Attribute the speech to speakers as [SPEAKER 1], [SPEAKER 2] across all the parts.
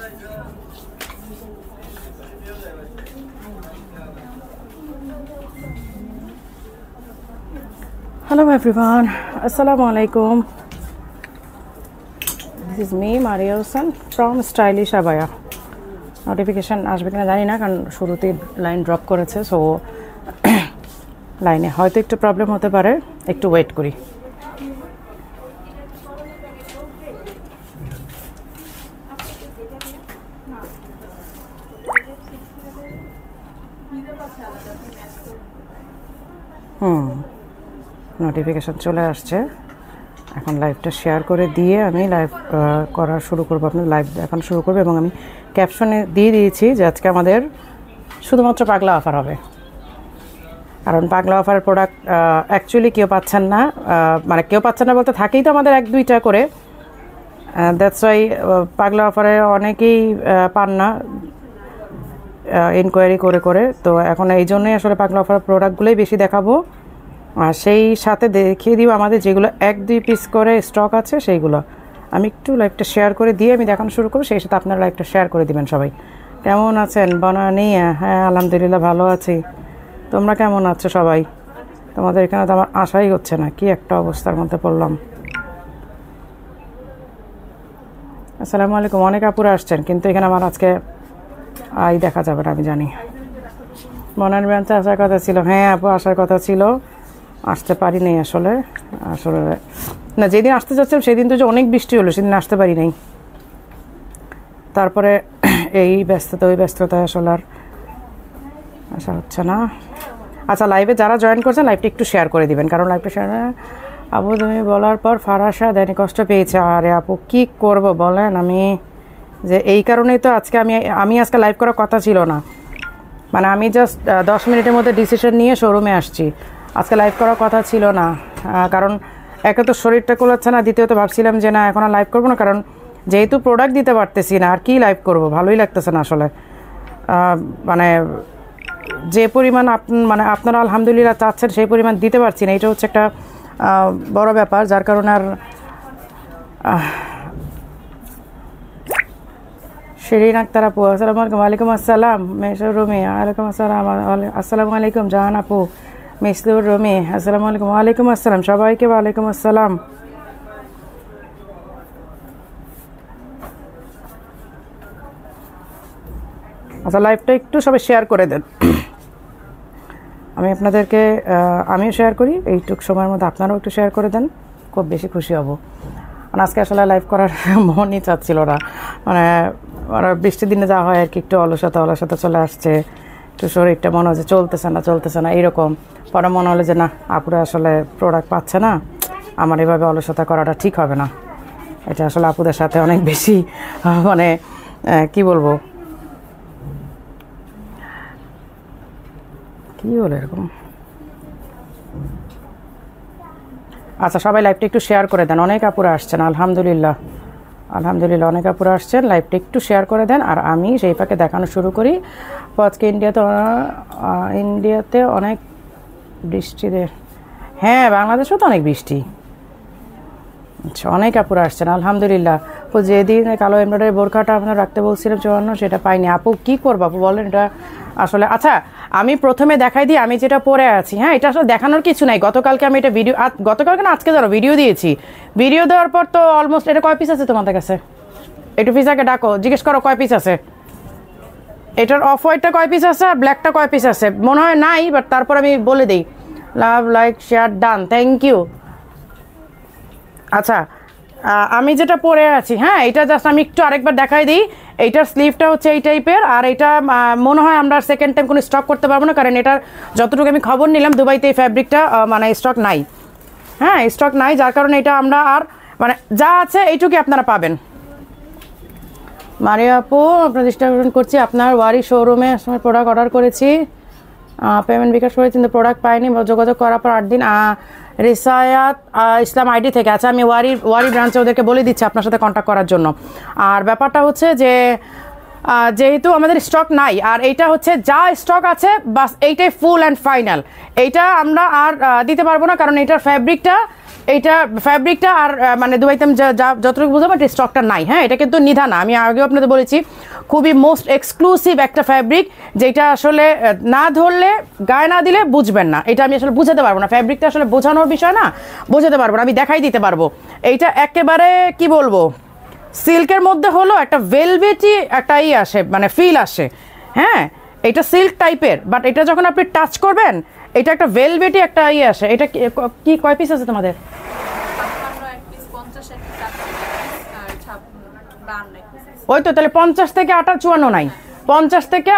[SPEAKER 1] Hello everyone, Assalamu alaikum. This is me, Maria Hussain from Stylish Abaya. Notification আসবে কিনা জানি না, কারণ শুরুতেই লাইন ড্রপ করেছে, সো লাইনে হয়তো একটু প্রবলেম হতে পারে, একটু ওয়েট করি। নোটিফিকেশন চলে আসছে। এখন লাইভটা শেয়ার করে দিয়ে আমি লাইভ করা শুরু করবো, আপনার লাইভ এখন শুরু করবো। এবং আমি ক্যাপশনে দিয়ে দিয়েছি যে আজকে আমাদের শুধুমাত্র পাগলা অফার হবে, কারণ পাগলা অফারের প্রোডাক্ট অ্যাকচুয়ালি কেউ পাচ্ছেন না, মানে কেউ পাচ্ছেন না বলতে থাকেই তো আমাদের 1-2টা করে। দ্যাটস ওয়াই পাগলা অফারে অনেকেই পান না ইনকোয়ারি করে করে। তো এখন এই জন্যই আসলে পাগলা অফার প্রোডাক্টগুলোই বেশি দেখাবো, আর সেই সাথে দেখিয়ে দিব আমাদের যেগুলো 1-2 পিস করে স্টক আছে সেইগুলো। আমি একটু লাইভটা শেয়ার করে দিয়ে আমি দেখানো শুরু করবো, সেই সাথে আপনারা লাইভটা শেয়ার করে দিবেন সবাই। কেমন আছেন বনানি? হ্যাঁ আলহামদুলিল্লাহ ভালো আছি, তোমরা কেমন আছো সবাই? তোমাদের এখানে তো আমার আশাই হচ্ছে না, কি একটা অবস্থার মধ্যে পড়লাম। আসসালামু আলাইকুম। অনেক আপুরা আসছেন, কিন্তু এখানে আমার আজকে দেখা যাবে না আমি জানি। বনানি ব্রাঞ্চে আসার কথা ছিল, হ্যাঁ আপু আসার কথা ছিল, আসতে পারি নাই আসলে না, যেদিন আসতে যাচ্ছিলাম সেদিন তো যে অনেক বৃষ্টি হলো, সেদিন আসতে পারি নাই। তারপরে এই ব্যস্ততা ওই ব্যস্ততায় আসলে আর আসা হচ্ছে না। আচ্ছা, লাইভে যারা জয়েন করছেন লাইভটা একটু শেয়ার করে দিবেন, কারণ লাইভটা শেয়ার আপু তুমি বলার পর ফারাসা দেয়নি কষ্ট পেয়েছে। আরে আপু কি করব বলেন, আমি যে এই কারণেই তো আজকে আমি আজকে লাইভ করার কথা ছিল না, মানে আমি জাস্ট 10 মিনিটের মধ্যে ডিসিশন নিয়ে শোরুমে আসছি। আজকে লাইভ করার কথা ছিল না, কারণ একে তো শরীরটা কোলাচ্ছে না, দ্বিতীয়ত ভাবছিলাম যে না এখন আর লাইভ করবো না, কারণ যেহেতু প্রোডাক্ট দিতে পারতেছি না আর কি লাইভ করব, ভালোই লাগতেছে না আসলে। মানে যে পরিমাণ মানে আপনারা আলহামদুলিল্লাহ চাচ্ছেন সেই পরিমাণ দিতে পারছি না, এটা হচ্ছে একটা বড় ব্যাপার, যার কারণে আর শিরিন আক্তার আপু আসসালামু আলাইকুম। ওয়ালাইকুম আসসালাম মেসুর রুমি। ওয়ালাইকুম আসসালাম। আসসালামু আলাইকুম জাহান আপু। মিসলুর রুমি আসসালামু আলাইকুম। ওয়ালাইকুম আসসালাম সবাইকে। ওয়ালাইকুম আসসালাম। আচ্ছা, লাইভটা একটু সবাই শেয়ার করে দেন, আমি আপনাদেরকে আমিও শেয়ার করি, এইটুক সময়ের মধ্যে আপনারাও একটু শেয়ার করে দেন, খুব বেশি খুশি হব। মানে আজকে আসলে লাইভ করার মনই চাচ্ছিল না, মানে বৃষ্টির দিনে যা হয় আর কি, একটু অলসতা চলে আসছে, একটু শরীরটা মনে হচ্ছে চলতেছে না এইরকম। পরে মনে হলো যে না আপুরা আসলে প্রোডাক্ট পাচ্ছে না, আমার এভাবে অলসতা করাটা ঠিক হবে না। এটা আসলে আপুদের সাথে অনেক বেশি মানে কি বলবো এরকম। আচ্ছা, সবাই লাইভটা একটু শেয়ার করে দেন, অনেক আপুরা আসছেন আলহামদুলিল্লাহ অনেক আপুরা আসছেন, লাইভটা একটু শেয়ার করে দেন। আর আমি সেই ফাঁকে দেখানো শুরু করি। আজকে ইন্ডিয়াতে অনেক বৃষ্টি, হ্যাঁ বাংলাদেশেও তো অনেক বৃষ্টি। আচ্ছা, অনেক আপুরা আসছেন আলহামদুলিল্লাহ। ও যেদিন কালো এমব্রয়ডারি বোরখাটা আপনার রাখতে বলছিলাম 54, সেটা পাইনি। আপু কি করবো আপু বলেন এটা আসলে। আচ্ছা, আমি প্রথমে দেখাই দিই আমি যেটা পরে আছি। হ্যাঁ, এটা আসলে দেখানোর কিছু নাই, গতকালকে আমি এটা গতকালকে না আজকে ধরো ভিডিও দিয়েছি। ভিডিও দেওয়ার পর তো অলমোস্ট এটা কয় পিস আছে তোমাদের কাছে? একটু ফিজাকে ডাকো, জিজ্ঞেস করো কয় পিস আছে। এটার অফ হোয়াইটটা কয় পিস আছে আর ব্ল্যাকটা কয় পিস আছে? মনে হয় নাই, বাট তারপর আমি বলে দিই। Love, like, share, done, thank you. আচ্ছা, আমি যেটা পরে আছি, হ্যাঁ এটা জাস্ট আমি একটু আরেকবার দেখাই দিই। এইটার স্লিভটা হচ্ছে এই টাইপের, আর এটা মনে হয় আমরা সেকেন্ড টাইম কোনো স্টক করতে পারবো না, কারণ এটার যতটুকু আমি খবর নিলাম দুবাইতে এই ফ্যাব্রিকটা মানে স্টক নাই। হ্যাঁ স্টক নাই, যার কারণে এটা আমরা আর মানে যা আছে এইটুকুই আপনারা পাবেন। মারিয়া আপু আপনার ডিস্ট্রিবিউশন করছি, আপনার ওয়ারি শোরুমে সময় প্রোডাক্ট অর্ডার করেছি, পেমেন্ট বিকাশ করেছি কিন্তু প্রোডাক্ট পাইনি, যোগাযোগ করার পর 8 দিন। রিসায়াত ইসলাম আইডি থেকে। আচ্ছা, আমি ওয়ারি ব্রাঞ্চে ওদেরকে বলে দিচ্ছি আপনার সাথে কন্ট্যাক্ট করার জন্য। আর ব্যাপারটা হচ্ছে যে যেহেতু আমাদের স্টক নাই, আর এইটা হচ্ছে যা স্টক আছে বাস এইটাই ফুল অ্যান্ড ফাইনাল, এইটা আমরা আর দিতে পারবো না, কারণ এটার ফ্যাব্রিকটা এইটা ফ্যাব্রিকটা আর মানে দুবাইতে আমি যতটুকু বুঝলাম এটা স্টকটা নাই। হ্যাঁ, এটা কিন্তু নিধা না, আমি আগেও আপনাদের বলেছি খুবই মোস্ট এক্সক্লুসিভ একটা ফ্যাব্রিক, যেটা আসলে না ধরলে গায়ে না দিলে বুঝবেন না। এটা আমি আসলে বুঝাতে পারবো না, ফ্যাব্রিকটা আসলে বোঝানোর বিষয় না, বোঝাতে পারবো না, আমি দেখাই দিতে পারবো। এইটা একেবারে কি বলবো, সিল্কের মধ্যে হলো একটা ভেলভেটি একটা আসে, মানে ফিল আসে। হ্যাঁ, এটা সিল্ক টাইপের, বাট এটা যখন আপনি টাচ করবেন এটা একটা ভেলভেটি একটা আসে। এটা কি কয় পিস আছে তোমাদের? ওই তো, তাহলে 50 থেকে 54 নাই, 50 থেকে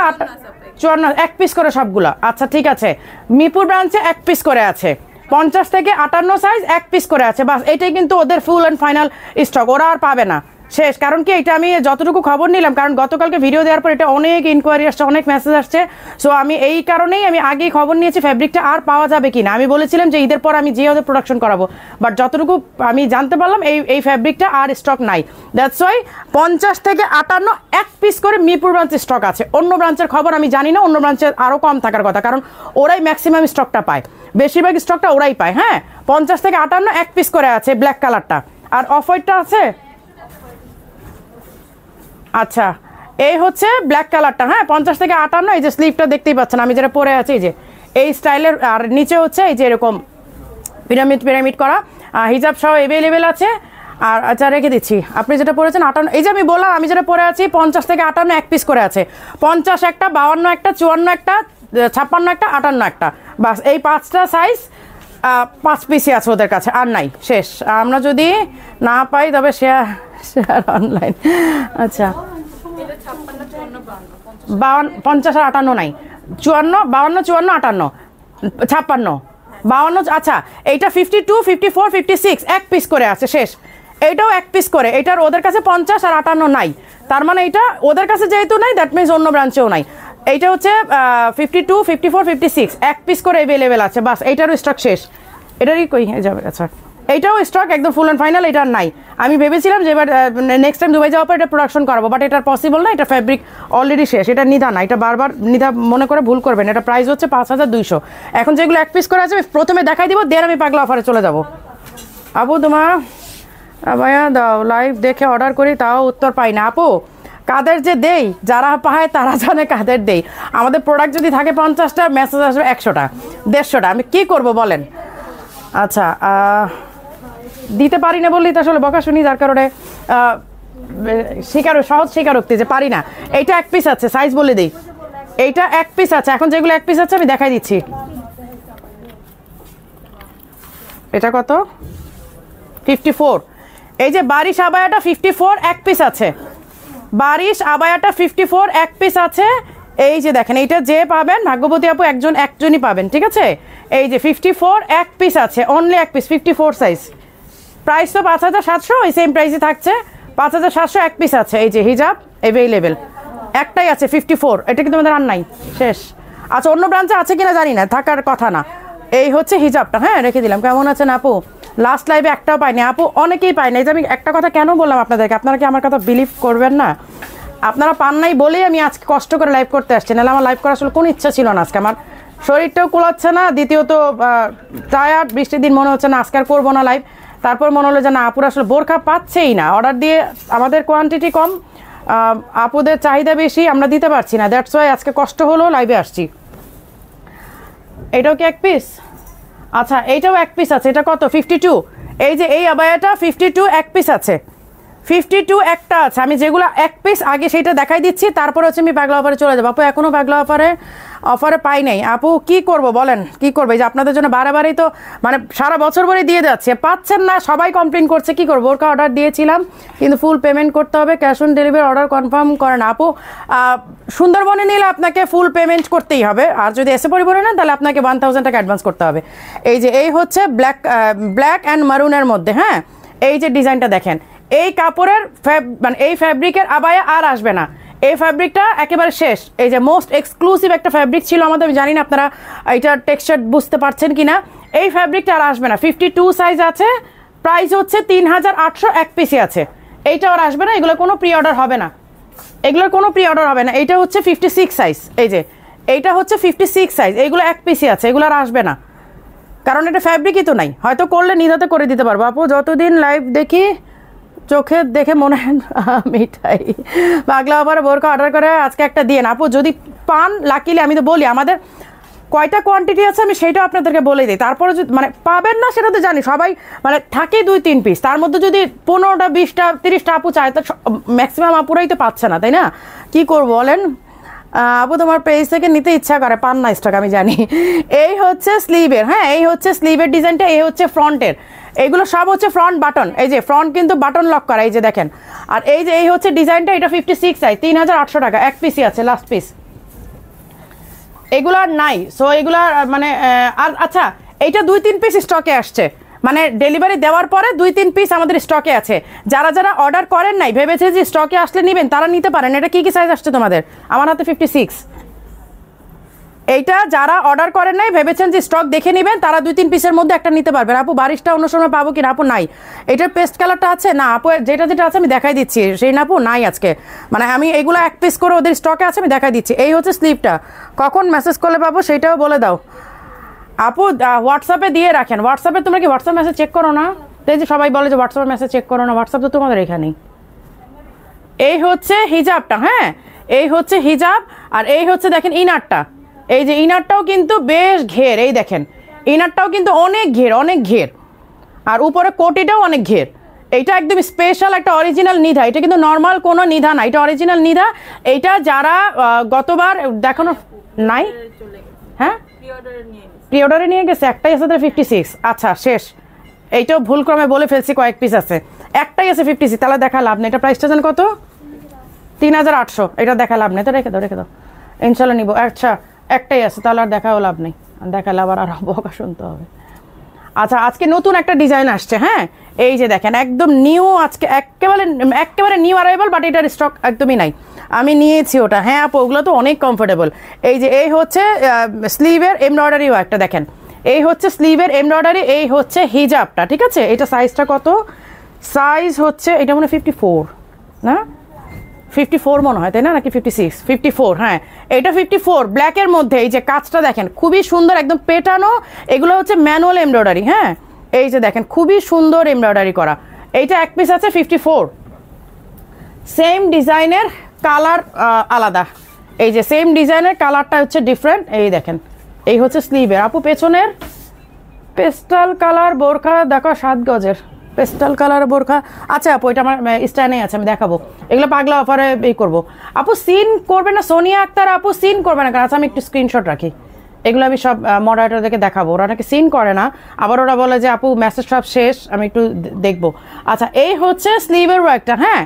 [SPEAKER 1] 54 এক পিস করে সবগুলা। আচ্ছা ঠিক আছে, মিরপুর ব্রাঞ্চে এক পিস করে আছে, 50 থেকে 58 সাইজ এক পিস করে আছে, বাস এটাই কিন্তু ওদের ফুল অ্যান্ড ফাইনাল স্টক, ওরা আর পাবে না, শেষ। কারণ কি, এটা আমি যতটুকু খবর নিলাম, কারণ গতকালকে ভিডিও দেওয়ার পর এটা অনেক ইনকোয়ারি আসছে, অনেক মেসেজ আসছে, সো আমি এই কারণেই আমি আগেই খবর নিয়েছি ফ্যাব্রিকটা আর পাওয়া যাবে কিনা। আমি বলেছিলাম যে ঈদের পর আমি যে ওদের প্রোডাকশন করাবো, বাট যতটুকু আমি জানতে পারলাম এই ফ্যাব্রিকটা আর স্টক নাই। দ্যাটস ওয়াই 50 থেকে 58 এক পিস করে মিরপুর ব্রাঞ্চে স্টক আছে। অন্য ব্রাঞ্চের খবর আমি জানি না, অন্য ব্রাঞ্চের আরও কম থাকার কথা, কারণ ওরাই ম্যাক্সিমাম স্টকটা পায়, বেশিরভাগ স্টকটা ওরাই পায়। হ্যাঁ, 50 থেকে 58 এক পিস করে আছে ব্ল্যাক কালারটা, আর অফ হোয়াইটটা আছে। আচ্ছা, এই হচ্ছে ব্ল্যাক কালারটা। হ্যাঁ, 50 থেকে 58, এই যে স্লিভটা দেখতেই পাচ্ছেন আমি যেটা পরে আছি, এই যে এই স্টাইলের, আর নিচে হচ্ছে এই যে এরকম পিরামিড করা, হিজাব সহ অ্যাভেলেবেল আছে। আর আচ্ছা রেখে দিচ্ছি, আপনি যেটা পরেছেন 58, এই যে আমি বললাম আমি যেটা পরে আছি 50 থেকে 58 এক পিস করে আছে, 50 একটা, 52 একটা, 54 একটা, 56 একটা, 58 একটা, বাস এই 5টা সাইজ 5 পিসই আছে ওদের কাছে, আর নাই, শেষ। আমরা যদি না পাই তবে শেয়ার অনলাইন। আচ্ছা, 50 আর 58 নাই, 54, 52, 54, 58, 56, 52। আচ্ছা, এইটা 52, 54, 56 এক পিস করে আছে, শেষ। এইটাও এক পিস করে, এটার ওদের কাছে 50 আর 58 নাই, তার মানে এটা ওদের কাছে যেহেতু নাই, দ্যাট মিনস অন্য ব্রাঞ্চেও নাই। এইটা হচ্ছে 52, 54, 56 এক পিস করে অ্যাভেলেবেল আছে, বাস এইটারও স্টক শেষ। এটারই কই যাবে। আচ্ছা, এইটাও স্টক একদম ফুল অ্যান্ড ফাইনাল, এটা নাই। আমি ভেবেছিলাম যে এবার নেক্সট টাইম দুবাই যাওয়ার পর এটা প্রোডাকশন করাবো, বাট এটা পসিবল না, এটা ফ্যাব্রিক অলরেডি শেষ। এটা নিধা না, এটা বারবার নিধা মনে করে ভুল করবেন। এটা প্রাইস হচ্ছে 5200। এখন যেগুলো এক পিস করে আছে আমি প্রথমে দেখাই দিব, দেন আমি পাগলা অফারে চলে যাব। আপু তোমার ভাইয়া দাও, লাইভ দেখে অর্ডার করি তাও উত্তর পাই না। আপু কাদের যে দেই, যারা পায় তারা জানে কাদের দেই। আমাদের প্রোডাক্ট যদি থাকে 50টা, মেসেজ আসবে 100টা, 150টা, আমি কি করব বলেন? আচ্ছা, দিতে পারি না বললেই তো আসলে বকা শুনি, যার কারণে সহজ স্বীকারোক্তি যে পারি না। এইটা এক পিস আছে, সাইজ বলে দিই, এইটা এক পিস আছে। এখন যেগুলো এক পিস আছে আমি দেখাই দিচ্ছি। এটা কত? 54। এই যে বারিশ আবায়াটা 54 এক পিস আছে, বারিশ আবায়াটা 54 এক পিস আছে। এই যে দেখেন, এইটা যে পাবেন ভাগ্যবতী আপু একজনই পাবেন, ঠিক আছে? এই যে 54 এক পিস আছে, অনলি এক পিস, 54 সাইজ। প্রাইস তো 5700, ওই সেম প্রাইসই থাকছে, 5700 এক পিস আছে। এই যে হিজাব অ্যাভেলেবেল একটাই আছে 54, এটা কিন্তু আমাদের আর নাই, শেষ। আচ্ছা, অন্য ব্রাঞ্চে আছে কিনা জানি না, থাকার কথা না। এই হচ্ছে হিজাবটা, হ্যাঁ রেখে দিলাম। কেমন আছেন আপু? লাস্ট লাইভে একটাও পাইনি আপু, অনেকেই পায় না। এই যে আমি একটা কথা কেন বললাম আপনাদেরকে, আপনারা কি আমার কথা বিলিভ করবেন না? আপনারা পান নাই বলেই আমি আজকে কষ্ট করে লাইভ করতে আসছি, নাহলে আমার লাইভ করার আসলে কোনো ইচ্ছা ছিল না। আজকে আমার শরীরটাও কুলাচ্ছে না, দ্বিতীয়ত টায়ার্ড, বৃষ্টির দিন মনে হচ্ছে না আজকে আর করবো না লাইভ। তারপর মনে হলো যে না, আপুর আসলে বোরখা পাচ্ছেই না, অর্ডার দিয়ে আমাদের কোয়ান্টিটি কম, আপুদের চাহিদা বেশি, আমরা দিতে পারছি না, দ্যাটস ওয়াই আজকে কষ্ট হলো লাইভে আসছি। এটাও কি এক পিস? আচ্ছা, এইটাও এক পিস আছে। এটা কত? 52। এই যে এই আবায়াটা 52 এক পিস আছে, 52 একটা আছে। আমি যেগুলো এক পিস আগে সেইটা দেখাই দিচ্ছি, তারপরে হচ্ছে আমি পাগলা অফারে চলে যাবো। আপু এখনও পাগলা অফারে পাই নাই। আপু কি করব বলেন, কি করবে? এই যে আপনাদের জন্য বারেবারেই তো মানে সারা বছর ভরে দিয়ে যাচ্ছে, পাচ্ছেন না, সবাই কমপ্লেন করছে, কি করবো? ওরকা অর্ডার দিয়েছিলাম কিন্তু ফুল পেমেন্ট করতে হবে, cash on delivery order confirm করেন। আপু সুন্দরবনে নিলে আপনাকে ফুল পেমেন্ট করতেই হবে, আর যদি এসে পরিবহনে নেন তাহলে আপনাকে 1000 টাকা অ্যাডভান্স করতে হবে। এই যে এই হচ্ছে ব্ল্যাক অ্যান্ড মারুনের মধ্যে, হ্যাঁ এই যে ডিজাইনটা দেখেন, এই কাপড়ের মানে এই ফ্যাব্রিকের আবায়া আর আসবে না, এই ফ্যাব্রিকটা একেবারে শেষ। এই যে মোস্ট এক্সক্লুসিভ একটা ফ্যাব্রিক ছিল আমাদের, আমি জানি না আপনারা এইটার টেক্সচার বুঝতে পারছেন কিনা। এই ফ্যাব্রিকটা আর আসবে না, 52 সাইজ আছে, প্রাইস হচ্ছে 3800, এক পিসই আছে। এইটা আর আসবে না, এগুলো কোনো প্রি অর্ডার হবে না, এগুলোর কোনো প্রি অর্ডার হবে না। এইটা হচ্ছে 56 সাইজ, এই যে এইটা হচ্ছে 56 সাইজ, এইগুলো এক পিসই আছে, এগুলো আর আসবে না। কারণ এটা ফ্যাব্রিকই তো নাই, হয়তো করলে নিধাতে করে দিতে পারবো। আপু যতদিন লাইভ দেখি চোখে দেখে মনে হয় মিঠাই। পাগলা আবার বোরকা অর্ডার করে আজকে একটা দিয়ে না আপু, যদি পান লাকিলে আমি তো বলি আমাদের কয়টা কোয়ান্টিটি আছে আমি সেইটাও আপনাদেরকে বলে দিই। তারপরে যদি মানে পাবেন না সেটা তো জানি, সবাই মানে থাকে 2-3 পিস, তার মধ্যে যদি 15টা 20টা 30টা আপু চায় তো ম্যাক্সিমাম আপুরাই তো পাচ্ছে না, তাই না? কি করবো বলেন? আপু তোমার পেজ থেকে নিতে ইচ্ছা করে, পান না স্টক আমি জানি। এই হচ্ছে স্লিভের, হ্যাঁ এই হচ্ছে স্লিভের ডিজাইনটা, এই হচ্ছে ফ্রন্টের, এইগুলো সব হচ্ছে ফ্রন্ট বাটন, এই যে ফ্রন্ট কিন্তু বাটন লক করা, এই যে দেখেন। আর এই যে এই হচ্ছে ডিজাইনটা, এটা 56 সাইজ, 3800 টাকা, এক পিসই আছে, লাস্ট পিস, এগুলো আর নাই। সো এগুলো মানে আর আচ্ছা এইটা 2-3 পিস স্টকে আসছে, মানে ডেলিভারি দেওয়ার পরে 2-3 পিস আমাদের স্টকে আছে। যারা যারা অর্ডার করেন নাই, ভেবেছে যে স্টকে আসলে নেবেন, তারা নিতে পারেন। এটা কি কি সাইজ আসছে তোমাদের? আমার হাতে 56। এইটা যারা অর্ডার করেন নাই, ভেবেছেন যে স্টক দেখে নেবেন, তারা 2-3 পিসের মধ্যে একটা নিতে পারবেন। আপু বারিশটা অন্য সময় পাবো কিনা? আপু নাই। এটার পেস্ট কালারটা আছে না আপু, যেটা যেটা আছে আমি দেখাই দিচ্ছি, সেই না আপু নাই আজকে, মানে আমি এগুলো এক পিস করে ওদের স্টকে আছে আমি দেখাই দিচ্ছি। এই হচ্ছে স্লিভটা, কখন মেসেজ করলে পাবো সেইটাও বলে দাও আপু। হোয়াটসঅ্যাপে দিয়ে রাখেন, হোয়াটসঅ্যাপে তোমরা কি হোয়াটসঅ্যাপ মেসেজ চেক করো না? তাই যে সবাই বলে যে হোয়াটসঅ্যাপে মেসেজ চেক করো না, হোয়াটসঅ্যাপ তো তোমাদের এখানেই। এই হচ্ছে হিজাবটা, হ্যাঁ এই হচ্ছে হিজাব, আর এই হচ্ছে দেখেন ইনারটা, এই যে ইনারটাও কিন্তু বেশ ঘের, এই দেখেন ইনারটাও কিন্তু অনেক ঘের, অনেক ঘের, আর উপরে কোটিটাও অনেক ঘের। এইটা একদম স্পেশাল একটা অরিজিনাল নিধা, এটা কিন্তু নর্মাল কোনো নিধা না, এটা অরিজিনাল নিধা। এইটা যারা গতবার দেখানো নাই, হ্যাঁ প্রি অর্ডারে নিয়ে গেছে, একটাই আছে 56। আচ্ছা শেষ, এইটাও ভুল ক্রমে বলে ফেলছি, কয়েক পিস আছে, একটাই আছে 56, তাহলে দেখা লাভ নেই। এটা প্রাইসটা জান কত? 3800। এটা দেখা লাভ নেই, তো রেখে দাও রেখে দাও, ইনশাল্লাহ নিবো। আচ্ছা একটাই আছে, তাহলে আর দেখাও লাভ নেই, দেখালে আবার আর বকা শুনতে হবে। আচ্ছা আজকে নতুন একটা ডিজাইন আসছে, হ্যাঁ এই যে দেখেন একদম নিউ, আজকে একেবারে একেবারে নিউ অ্যারাইভাল, বাট এটার স্টক একদমই নাই, আমি নিয়েছি ওটা। হ্যাঁ আপু ওগুলো তো অনেক কমফোর্টেবল। এই যে এই হচ্ছে স্লিভের এমব্রয়ডারিও একটা দেখেন, এই হচ্ছে স্লিভের এমব্রয়ডারি, এই হচ্ছে হিজাবটা, ঠিক আছে? এটা সাইজটা কত? সাইজ হচ্ছে এটা মনে হয় 54 না, 54 মনে হয়, তাই না? নাকি 56? 54, হ্যাঁ এটা 54 ব্ল্যাকের মধ্যে। এই যে কাজটা দেখেন খুবই সুন্দর, একদম পেটানো, এগুলো হচ্ছে ম্যানুয়াল এমব্রয়ডারি, হ্যাঁ এই যে দেখেন খুবই সুন্দর এমব্রয়ডারি করা। এইটা এক পিস আছে 54, সেম ডিজাইনের কালার আলাদা, এই যে সেম ডিজাইনের কালারটা হচ্ছে ডিফারেন্ট। এই দেখেন এই হচ্ছে স্লিভের, আপু পেছনের পেস্টাল কালার বোরখা দেখো, 7 গজের পেস্টাল কালার বোরখা। আচ্ছা আপু এটা আমার স্ট্যান্ডে আছে, আমি দেখাবো, এগুলো পাগলা অফারে এই করবো। আপু সিন করবে না সোনিয়া আক্তার, আপু সিন করবে না, আচ্ছা আমি একটু স্ক্রিনশট রাখি, এগুলো আমি সব মডারেটরদেরকে দেখাবো, ওরা নাকি সিন করে না, আবার ওরা বলে যে আপু মেসেজ সব শেষ, আমি একটু দেখবো। আচ্ছা এই হচ্ছে স্লিভের ওয়ার্কটা, হ্যাঁ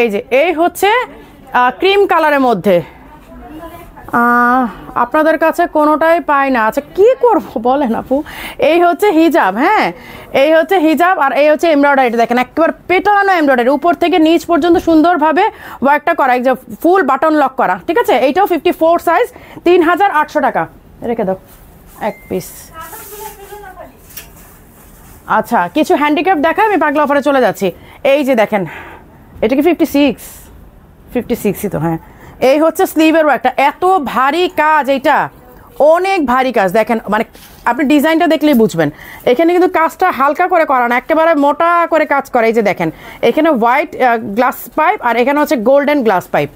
[SPEAKER 1] এই যে এই হচ্ছে ক্রিম কালারের মধ্যে, আপনাদের কাছে কোনোটাই পাই না। আচ্ছা কি করব বলেন আপু। এই হচ্ছে হিজাব, হ্যাঁ এই হচ্ছে হিজাব, আর এই হচ্ছে এমব্রয়ডারি, দেখেন একেবারে পেটানো এমব্রয়ডারি, উপর থেকে নিচ পর্যন্ত সুন্দরভাবে ওয়ার্কটা করা, এই যে ফুল বাটন লক করা, ঠিক আছে? এইটাও 54 সাইজ, 3800 টাকা, রেখে দাও এক পিস। আচ্ছা কিছু হ্যান্ডিক্যাপ দেখায়, আমি পাগলা অফারে চলে যাচ্ছি। এই যে দেখেন এটা কি 56ই তো, হ্যাঁ এই হচ্ছে স্লিভের ওয়ার্কটা, এত ভারী কাজ, এইটা অনেক ভারী কাজ দেখেন, মানে আপনি ডিজাইনটা দেখলেই বুঝবেন। এখানে কিন্তু কাজটা হালকা করে করা না, একেবারে মোটা করে কাজ করে। এই যে দেখেন এখানে হোয়াইট গ্লাস পাইপ, আর এখানে হচ্ছে গোল্ডেন গ্লাস পাইপ।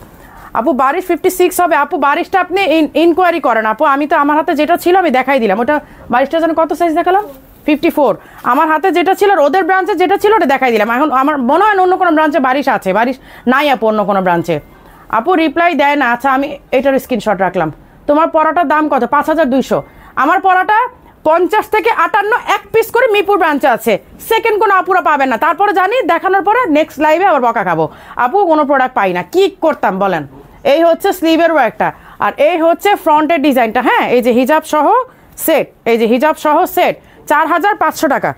[SPEAKER 1] আপু বারিশ 56 হবে, আপু বারিশটা আপনি ইনকোয়ারি করেন আপু, আমি তো আমার হাতে যেটা ছিল আমি দেখাই দিলাম, ওটা বারিশটা যেন কত সাইজ দেখালাম 54, আমার হাতে যেটা ছিল আর ওদের ব্রাঞ্চে যেটা ছিল ওটা দেখাই দিলাম। এখন আমার মনে হয় অন্য কোনো ব্রাঞ্চে বারিশ আছে, বারিশ নাই আপু অন্য কোনো ব্রাঞ্চে। আপু রিপ্লাই দেয় না, আচ্ছা আমি এটার স্ক্রিনশট রাখলাম। তোমার পড়াটার দাম কত? 5200। আমার পড়াটা 50 থেকে 58 এক পিস করে মিরপুর ব্রাঞ্চে আছে, সেকেন্ড কোনো আপুরা পাবেন না। তারপরে জানি দেখানোর পরে নেক্সট লাইভে আবার বকা খাবো, আপু কোনো প্রোডাক্ট পাই না, কি করতাম বলেন। এই হচ্ছে স্লিভের ওয়ার্কটা, আর এই হচ্ছে ফ্রন্টের ডিজাইনটা, হ্যাঁ এই যে হিজাব সহ সেট, এই যে হিজাব সহ সেট 4500 টাকা।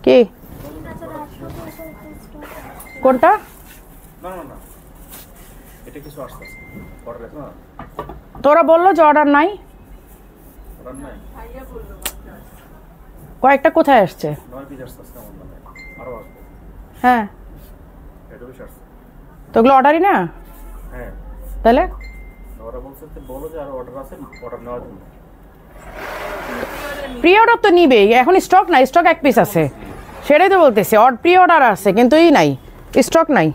[SPEAKER 1] কি কোনটা? তোরা বললো যে অর্ডার নাই, কয়েকটা কোথায় আসছে? হ্যাঁ, তো ওগুলো অর্ডারই না। তাহলে প্রি অর্ডার তো নিবেই, এখন স্টক নাই, স্টক এক পিস আছে, সেটাই তো বলতেছি। প্রি অর্ডার আছে কিন্তু নাই, স্টক নাই।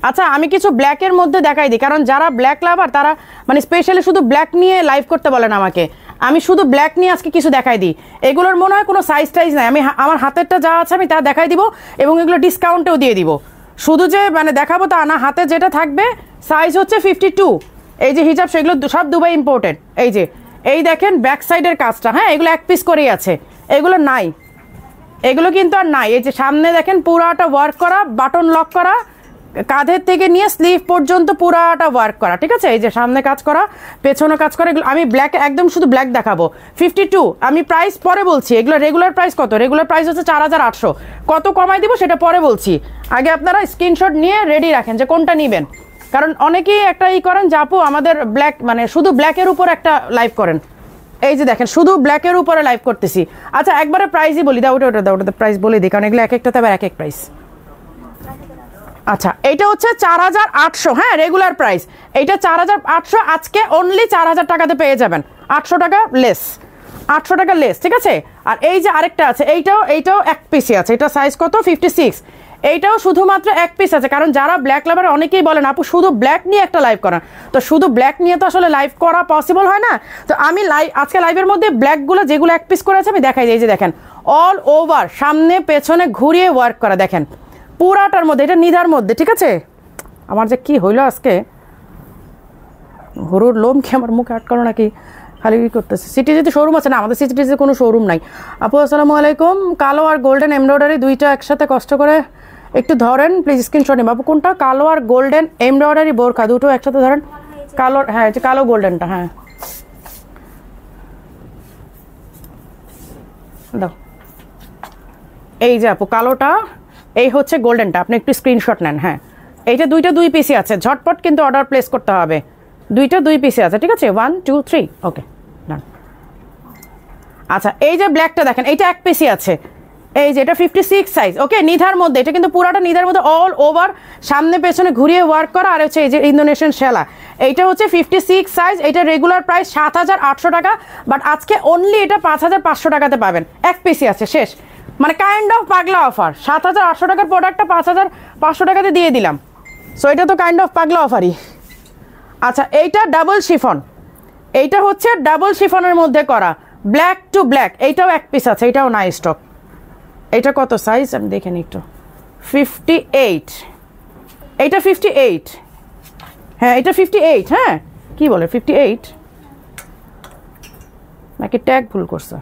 [SPEAKER 1] আচ্ছা আমি কিছু ব্ল্যাকের মধ্যে দেখাই দিই, কারণ যারা ব্ল্যাক লাভার তারা মানে স্পেশালি শুধু ব্ল্যাক নিয়ে লাইভ করতে বলেন আমাকে। আমি শুধু ব্ল্যাক নিয়ে আজকে কিছু দেখাই দিই। এগুলোর মনে হয় কোনো সাইজ টাইজ নাই, আমি আমার হাতেরটা যা আছে আমি তা দেখাই দিব, এবং এগুলো ডিসকাউন্টেও দিয়ে দিব। শুধু যে মানে দেখাবো তা না, হাতে যেটা থাকবে সাইজ হচ্ছে 52। এই যে হিজাব সেগুলো সব দুবাই ইম্পোর্টেড। এই দেখেন ব্যাক সাইডের কাজটা, হ্যাঁ এগুলো এক পিস করেই আছে, এগুলো নাই, এগুলো কিন্তু আর নাই। এই যে সামনে দেখেন পুরাটা ওয়ার্ক করা, বাটন লক করা, কাঁধের থেকে নিয়ে স্লিভ পর্যন্ত পুরাটা ওয়ার্ক করা, ঠিক আছে। এই যে সামনে কাজ করা, পেছনে কাজ করা, এগুলো আমি ব্ল্যাক একদম শুধু ব্ল্যাক দেখাবো। 52 আমি প্রাইস পরে বলছি। এগুলো রেগুলার প্রাইস কত? রেগুলার প্রাইস হচ্ছে 4800। কত কমাই দিব সেটা পরে বলছি, আগে আপনারা স্ক্রিনশট নিয়ে রেডি রাখেন যে কোনটা নেবেন। কারণ অনেকেই একটা করেন যে আপু আমাদের ব্ল্যাক মানে শুধু ব্ল্যাকের উপর একটা লাইভ করেন। এই যে দেখেন শুধু ব্ল্যাকের উপরে লাইভ করতেছি। আচ্ছা একবারে প্রাইসই বলি, দাও ওটা প্রাইস বলে দিই, কারণ এগুলো এক একটাতে আবার এক এক প্রাইস। আচ্ছা এইটা হচ্ছে 4800, হ্যাঁ রেগুলার প্রাইস। এইটা 4800, আজকে অনলি 4000 টাকাতে পেয়ে যাবেন, 800 টাকা লেস, 800 টাকা লেস, ঠিক আছে। আর এই যে আরেকটা আছে, এইটাও এক পিসই আছে। এটা সাইজ কত? 56। এইটাও শুধুমাত্র এক পিস আছে, কারণ যারা ব্ল্যাক লাভার অনেকেই বলেন আপু শুধু ব্ল্যাক নিয়ে একটা লাইভ করা, তো শুধু ব্ল্যাক নিয়ে তো আসলে লাইভ করা পসিবল হয় না। তো আমি আজকে লাইভের মধ্যে ব্ল্যাকগুলো যেগুলো এক পিস করে আছে আমি দেখাই দিই। এই যে দেখেন অল ওভার সামনে পেছনে ঘুরিয়ে ওয়ার্ক করা, দেখেন পুরাটার মধ্যে, এটা নিধার মধ্যে, ঠিক আছে। আমার যে কি হইলো আজকে, হরুর লোম কি আমার মুখে আটকানো নাকি খালি করতেছে। সিটিজিতে শোরুম আছে না? আমাদের সিটিজিতে কোনো শোরুম নাই। আপু আসসালামু আলাইকুম, কালো আর গোল্ডেন এমব্রয়ডারি দুইটা একসাথে কষ্ট করে একটু ধরেন প্লিজ, স্ক্রিনশট নিন। বাবু কোনটা? কালো আর গোল্ডেন এমব্রয়ডারি বোরখা দুটো একসাথে ধরেন। কালো, হ্যাঁ যে কালো গোল্ডেনটা, হ্যাঁ দাও। এই যে আপু কালোটা, এই হচ্ছে গোল্ডেনটা, আপনি একটু স্ক্রিনশট নেন। হ্যাঁ এইটা দুইটা দুই পিসি আছে, ঝটপট কিন্তু অর্ডার প্লেস করতে হবে। দুইটা দুই পিসি আছে, ঠিক আছে। 1 2 3 ওকে ডান। আচ্ছা এই যে ব্ল্যাকটা দেখেন, এইটা এক পিসি আছে। এই যে এটা 56 সাইজ, ওকে নিধার মধ্যে, এটা কিন্তু পুরাটা নিধার মধ্যে অল ওভার সামনে পেছনে ঘুরিয়ে ওয়ার্ক করা। আর হচ্ছে এই যে ইন্দোনেশিয়ান শেলা, এইটা হচ্ছে 56 সাইজ। এটা রেগুলার প্রাইস 7800 টাকা, বাট আজকে অনলি এটা 5500 টাকাতে পাবেন, এক পিসি আছে, শেষ। মানে কাইন্ড অফ পাগলা অফার, 7800 টাকার প্রোডাক্টটা 5500 টাকাতে দিয়ে দিলাম, সো এটা তো কাইন্ড অফ পাগলা অফারই। আচ্ছা এইটা ডাবল শিফন, এইটা হচ্ছে ডাবল শিফনের মধ্যে করা, ব্ল্যাক টু ব্ল্যাক, এইটাও এক পিস আছে, এটাও নাই স্টক। এটা কত সাইজ আমি দেখে নিই একটু, 58, এইটা 58, হ্যাঁ এটা 58, হ্যাঁ কি বলে 58 নাকি ট্যাগ ভুল করছে?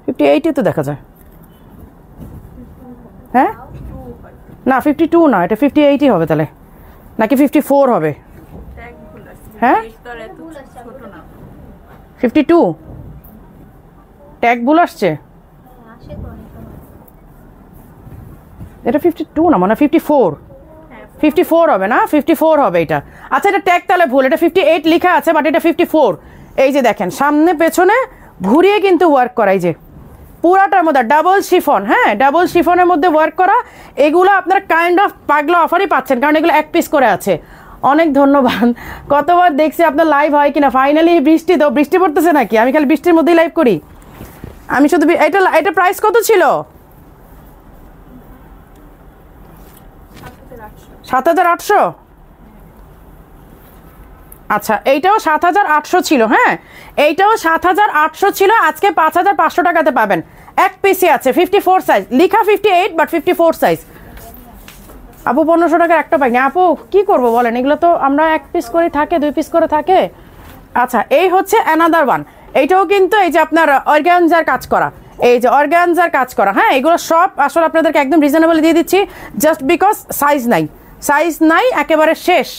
[SPEAKER 1] 58 তো দেখা যায়, হ্যাঁ না 52 না, এটা 58ই হবে তাহলে, নাকি 54 হবে? হ্যাঁ 52 ট্যাগ ভুল আসছে, এটা 52 না মানে 54 হবে না, 54 হবে এটা। আচ্ছা এটা ট্যাগ তাহলে ভুল, এটা 58 লেখা আছে বাট এটা 54। এই যে দেখেন সামনে পেছনে ঘুরিয়ে কিন্তু ওয়ার্ক করা, এই যে পুরাটার মধ্যে ডাবল শিফন, হ্যাঁ ডাবল শিফনের মধ্যে ওয়ার্ক করা। এগুলো আপনার কাইন্ড অফ পাগলা অফারই পাচ্ছেন, কারণ এগুলো এক পিস করে আছে। অনেক ধন্যবাদ, কতবার দেখছি আপনার লাইভ হয় কিনা। ফাইনালি বৃষ্টি, তো বৃষ্টি পড়তেছে নাকি? আমি খালি বৃষ্টির মধ্যেই লাইভ করি। আমি শুধু এটা প্রাইস কত ছিল? 7800। আচ্ছা এইটাও 7800 ছিল, হ্যাঁ এইটাও 7800 ছিল, আজকে 5500 টাকাতে পাবেন, এক পিসি আছে, 54 সাইজ, লিখা 58 বাট 54 সাইজ। আপু 1500 টাকার একটা পাইনি। আপু কি করব বলেন, এগুলো তো আমরা এক পিস করে থাকে, দুই পিস করে থাকে। আচ্ছা এই হচ্ছে অ্যানাদার ওয়ান, এইটাও কিন্তু এই যে আপনার অর্গানজার কাজ করা, এই যে অর্গানজার কাজ করা, হ্যাঁ এগুলো সব আসলে আপনাদেরকে একদম রিজনেবল দিয়ে দিচ্ছি, জাস্ট বিকজ সাইজ নাই একেবারে শেষ।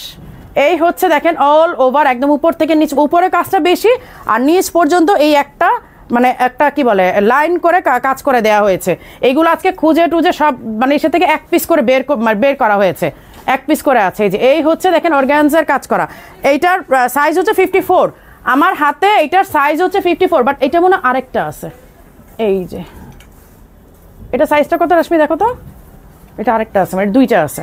[SPEAKER 1] এই হচ্ছে দেখেন অল ওভার একদম উপর থেকে নিচ, উপরে কাজটা বেশি আর নিচ পর্যন্ত এই একটা মানে একটা কি বলে লাইন করে কাজ করে দেওয়া হয়েছে। এইগুলো আজকে খুঁজে টুজে সব মানে এসে থেকে এক পিস করে বের করা হয়েছে, এক পিস করে আছে। এই যে এই হচ্ছে দেখেন অর্গানজার কাজ করা, এইটার সাইজ হচ্ছে 54 আমার হাতে এটার সাইজ হচ্ছে 54, বাট এটা মনে হয় আরেকটা আছে। এই যে এটা সাইজটা কত রশ্মি দেখো তো, এটা আরেকটা আছে, মানে দুইটা আছে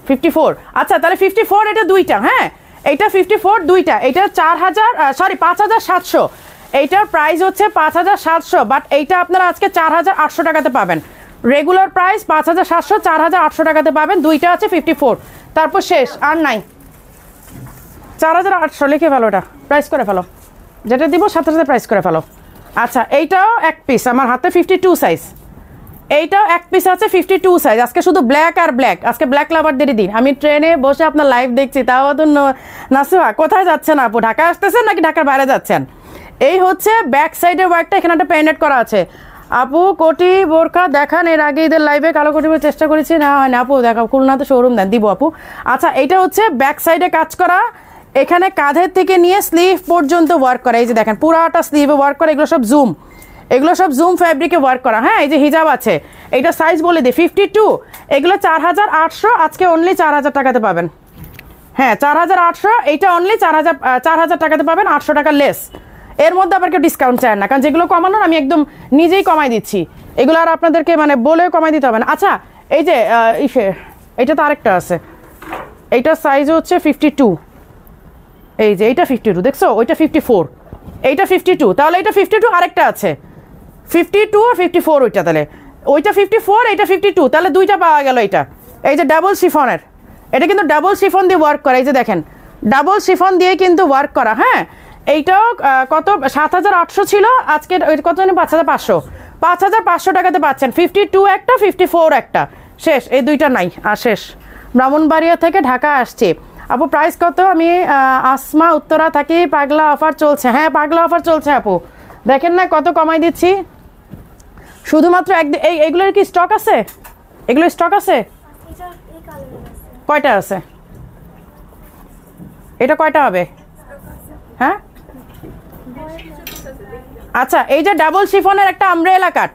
[SPEAKER 1] 54। আচ্ছা তাহলে 54 এটা দুইটা, হ্যাঁ এইটা 54 দুইটা, এটা 5,700, এইটার প্রাইস হচ্ছে 5,700, বাট এইটা আপনারা আজকে 4,800 টাকাতে পাবেন। রেগুলার প্রাইস 5,700, 4,800 টাকাতে পাবেন, দুইটা আছে 54, তারপর শেষ আর নাই। 4,800 লিখে ফেলো, এটা প্রাইস করে ফেলো, যেটা দিব সাথে সাথে প্রাইস করে ফেলো। আচ্ছা এইটাও এক পিস আমার হাতে 52 সাইজ, এইটাও এক পিস আছে 52 সাইজ। আজকে শুধু ব্ল্যাক আর ব্ল্যাক, আজকে ব্ল্যাক লাভারদেরই দিন। আমি ট্রেনে বসে আপনার লাইভ দেখছি, তাও তো নাসুহা কোথায় যাচ্ছেন আপু, ঢাকা আসতেছেন নাকি ঢাকার বাইরে যাচ্ছেন? এই হচ্ছে ব্যাক সাইডের ওয়ার্কটা, এখানে একটা পেন্ডেন্ট করা আছে। আপু কোটি বোরকা দেখান, এর আগে ঈদের লাইভে কালো কোটি চেষ্টা করেছি, না হয় না আপু দেখাও, খুলনাতে শোরুম দেন, দিব আপু। আচ্ছা এইটা হচ্ছে ব্যাক সাইডে কাজ করা, এখানে কাঁধের থেকে নিয়ে স্লিভ পর্যন্ত ওয়ার্ক করা, এই যে দেখেন পুরাটা স্লিভে ওয়ার্ক করা, এগুলো সব জুম ফ্যাব্রিকে ওয়ার্ক করা। হ্যাঁ এই যে হিজাব আছে, এইটা সাইজ বলে দিই 52, এগুলো 4,800, আজকে অনলি 4,000 টাকাতে পাবেন। হ্যাঁ 4,800, এইটা অনলি 4,000 টাকাতে পাবেন, 800 টাকা লেস। এর মধ্যে আবার কেউ ডিসকাউন্ট চায় না, কারণ যেগুলো কমানোর আমি একদম নিজেই কমাই দিচ্ছি, এগুলো আর আপনাদেরকে মানে বলেও কমাই দিতে হবে না। আচ্ছা এই যে এইটা তো আরেকটা আছে, এইটার সাইজ হচ্ছে 52, এই যে এইটা 52 দেখছো, ওইটা 54, এইটা 52, তাহলে এটা 52 আরেকটা আছে 52 আর 54, ওইটা তাহলে ওইটা 54, এইটা 52, তাহলে দুইটা পাওয়া গেল। এটা এই যে ডাবল শিফনের, এটা কিন্তু ডাবল শিফন দিয়ে ওয়ার্ক করা, এই যে দেখেন ডাবল শিফন দিয়ে কিন্তু ওয়ার্ক করা। হ্যাঁ এইটাও কত 7,800 ছিল, আজকে কত জানি 5,500, 5,500 টাকাতে পাচ্ছেন। 52 একটা, 54 একটা, শেষ, এই দুইটা নাই আর শেষ। ব্রাহ্মণবাড়িয়া থেকে ঢাকা আসছে আপু, প্রাইস কত? আমি আসমা, উত্তরা থাকি। পাগলা অফার চলছে, হ্যাঁ পাগলা অফার চলছে আপু, দেখেন না কত কমাই দিচ্ছি। শুধুমাত্র এইগুলোর কি স্টক আছে? এগুলোর স্টক আছে? কয়টা আছে? এটা কয়টা হবে? হ্যাঁ আচ্ছা এই যে ডাবল শিফনের একটা আমব্রেলা কাট,